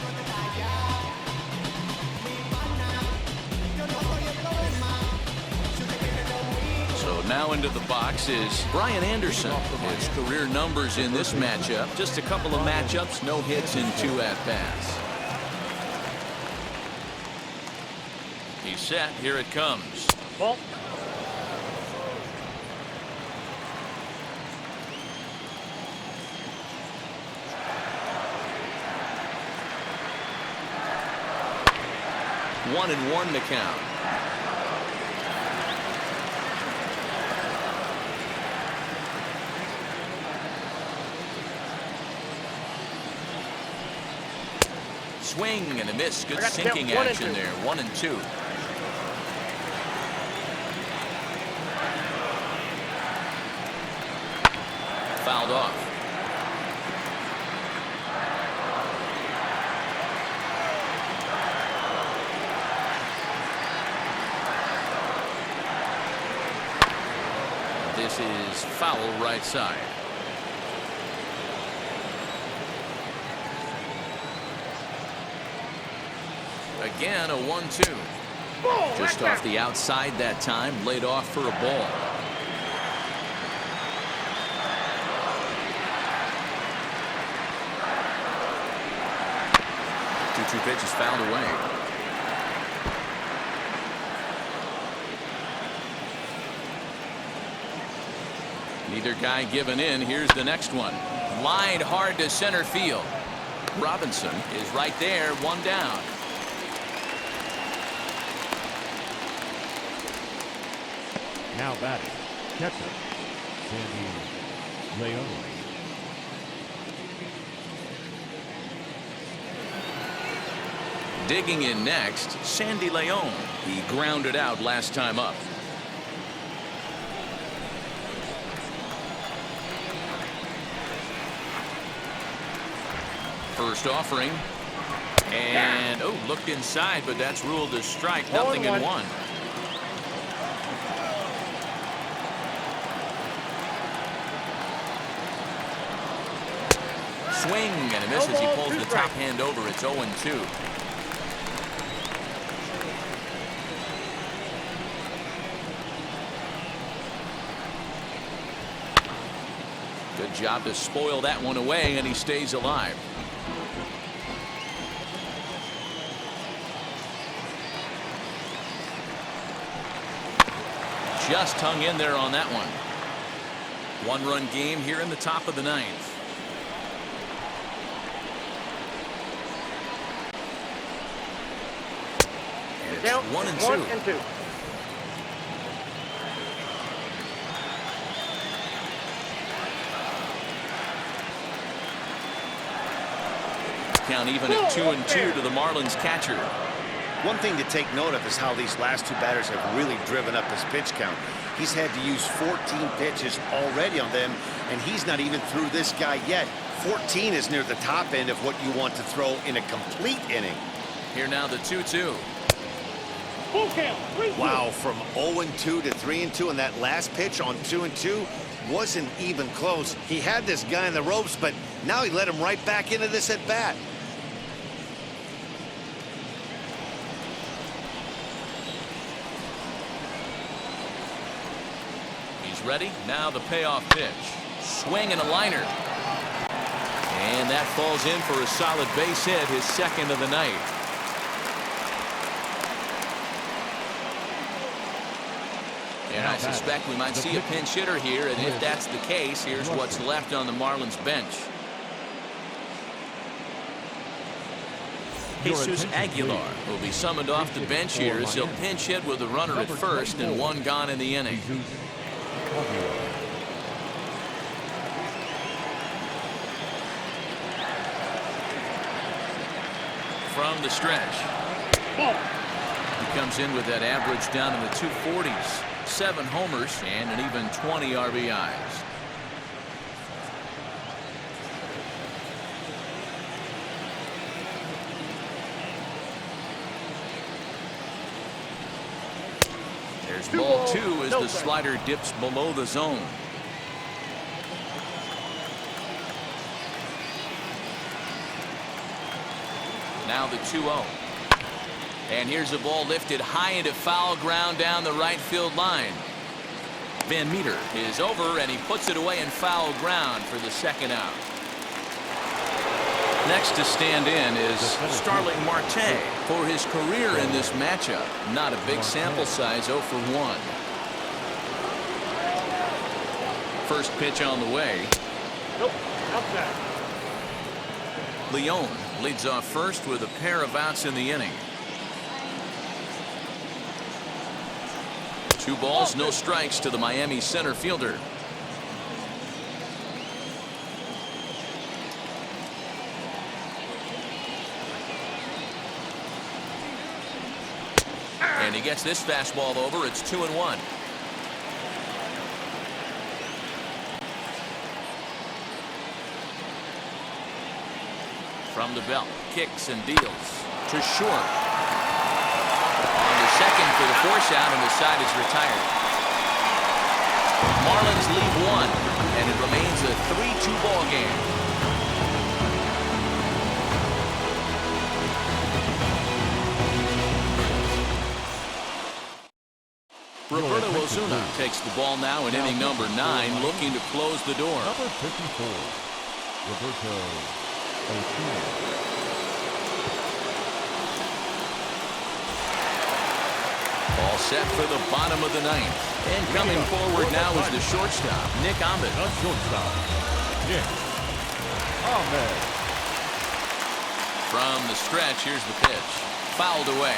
Now into the box is Brian Anderson. His career numbers in this matchup, just a couple of matchups, no hits in 2 at-bats. He's set. Here it comes. Ball. One and one to count. Swing and a miss. Good sinking action there. 1 and 2. fouled off. This is foul right side. Again, a 1-2. Just off the outside that time, laid off for a ball. Two pitches fouled away. Neither guy giving in. Here's the next one. Lined hard to center field. Robinson is right there, one down. Now batting, catcher, Sandy Leon. Digging in next, Sandy Leon. He grounded out last time up. First offering. And, oh, looked inside, but that's ruled a strike. Nothing in one. Swing, and it misses. He pulls the top hand over. It's 0-2. Good job to spoil that one away, and he stays alive. Just hung in there on that one. One-run game here in the top of the ninth. And it's 1-2. Count even at 2-2 to the Marlins catcher. One thing to take note of is how these last two batters have really driven up his pitch count. He's had to use 14 pitches already on them, and he's not even through this guy yet. 14 is near the top end of what you want to throw in a complete inning. Here now the 2-2. Wow, from 0-2 to 3-2, and that last pitch on 2-2 wasn't even close. He had this guy in the ropes, but now he let him right back into this at bat. Ready? Now the payoff pitch. Swing and a liner. And that falls in for a solid base hit, his second of the night. And I suspect we might see a pinch hitter here, and if that's the case, here's what's left on the Marlins bench. Jesus Aguilar will be summoned off the bench here as he'll pinch hit with a runner at first and one gone in the inning. From the stretch. He comes in with that average down in the 240s. 7 homers and an even 20 RBIs. There's ball 2 as the slider dips below the zone. Now the 2-0. And here's a ball lifted high into foul ground down the right field line. Van Meter is over, and he puts it away in foul ground for the second out. Next to stand in is Starling Marte for his career in this matchup. Not a big sample size, 0 for 1. First pitch on the way. Nope, outside. Leon leads off first with a pair of outs in the inning. 2 balls, no strikes to the Miami center fielder. And he gets this fastball over. It's 2-1. From the belt, kicks and deals to short. On the second for the force out, and the side is retired. Marlins lead 1, and it remains a 3-2 ball game. Roberto Osuna takes the ball now in inning number 9, looking to close the door. Number 54, Roberto Osuna. All set for the bottom of the 9th. And coming forward now is the shortstop, Nick Ahmed. The shortstop, Nick Ahmed. From the stretch, here's the pitch. Fouled away.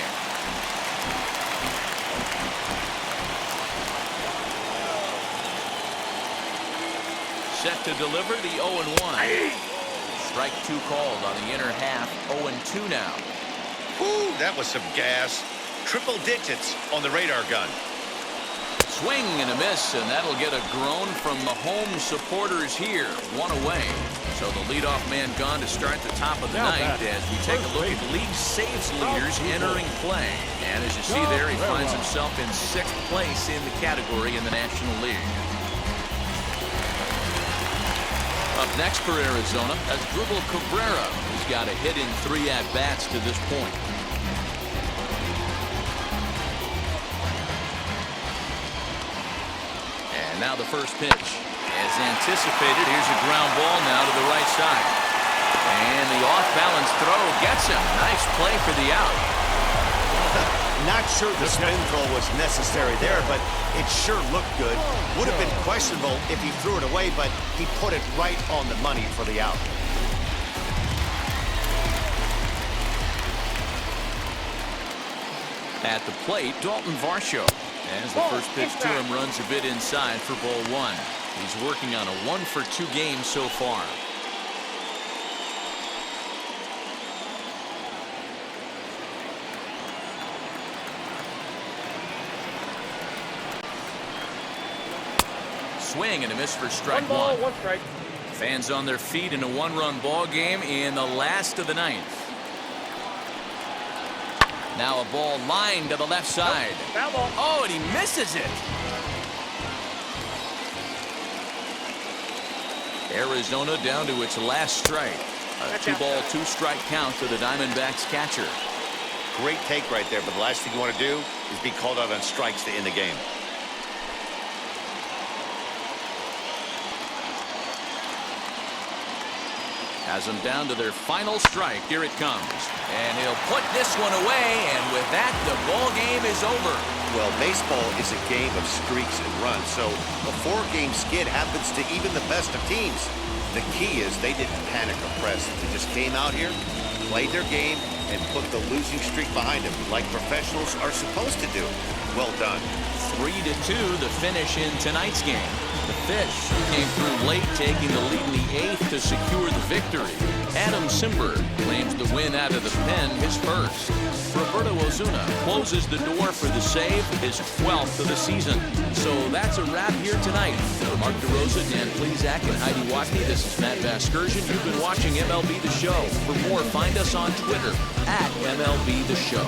Set to deliver the 0-1. Strike 2 called on the inner half. 0-2 now. Whew, that was some gas. Triple digits on the radar gun. Swing and a miss, and that'll get a groan from the home supporters here. 1 away. So the leadoff man gone to start the top of the 9th as we take a look at league saves leaders entering play. And as you see there, he finds himself in 6th place in the category in the National League. Up next for Arizona, Asdrubal Cabrera, who's got a hit in 3 at-bats to this point. And now the first pitch. As anticipated, here's a ground ball now to the right side. And the off-balance throw gets him. Nice play for the out. Not sure the spin throw was necessary there, but it sure looked good. Would have been questionable if he threw it away, but he put it right on the money for the out. At the plate, Dalton Varsho. As the first pitch to him runs a bit inside for ball 1. He's working on a 1-for-2 game so far. Swing and a miss for strike 1. 1 strike. Fans on their feet in a 1-run ball game in the last of the 9th. Now a ball lined to the left side. Foul ball. Oh, and he misses it. Arizona down to its last strike. A 2-ball, 2-strike count to the Diamondbacks catcher. Great take right there, but the last thing you want to do is be called out on strikes to end the game. Has them down to their final strike. Here it comes. And he'll put this one away, and with that, the ball game is over. Well, baseball is a game of streaks and runs, so a 4-game skid happens to even the best of teams. The key is they didn't panic or press. They just came out here, played their game, and put the losing streak behind them, like professionals are supposed to do. Well done. 3-2, the finish in tonight's game. The Fish came through late, taking the lead in the 8th to secure the victory. Adam Simber claims the win out of the pen, his first. Roberto Osuna closes the door for the save, his 12th of the season. So that's a wrap here tonight. For Mark DeRosa, Dan Plesac, and Heidi Watney, this is Matt Vasgersian. You've been watching MLB The Show. For more, find us on Twitter @MLB The Show.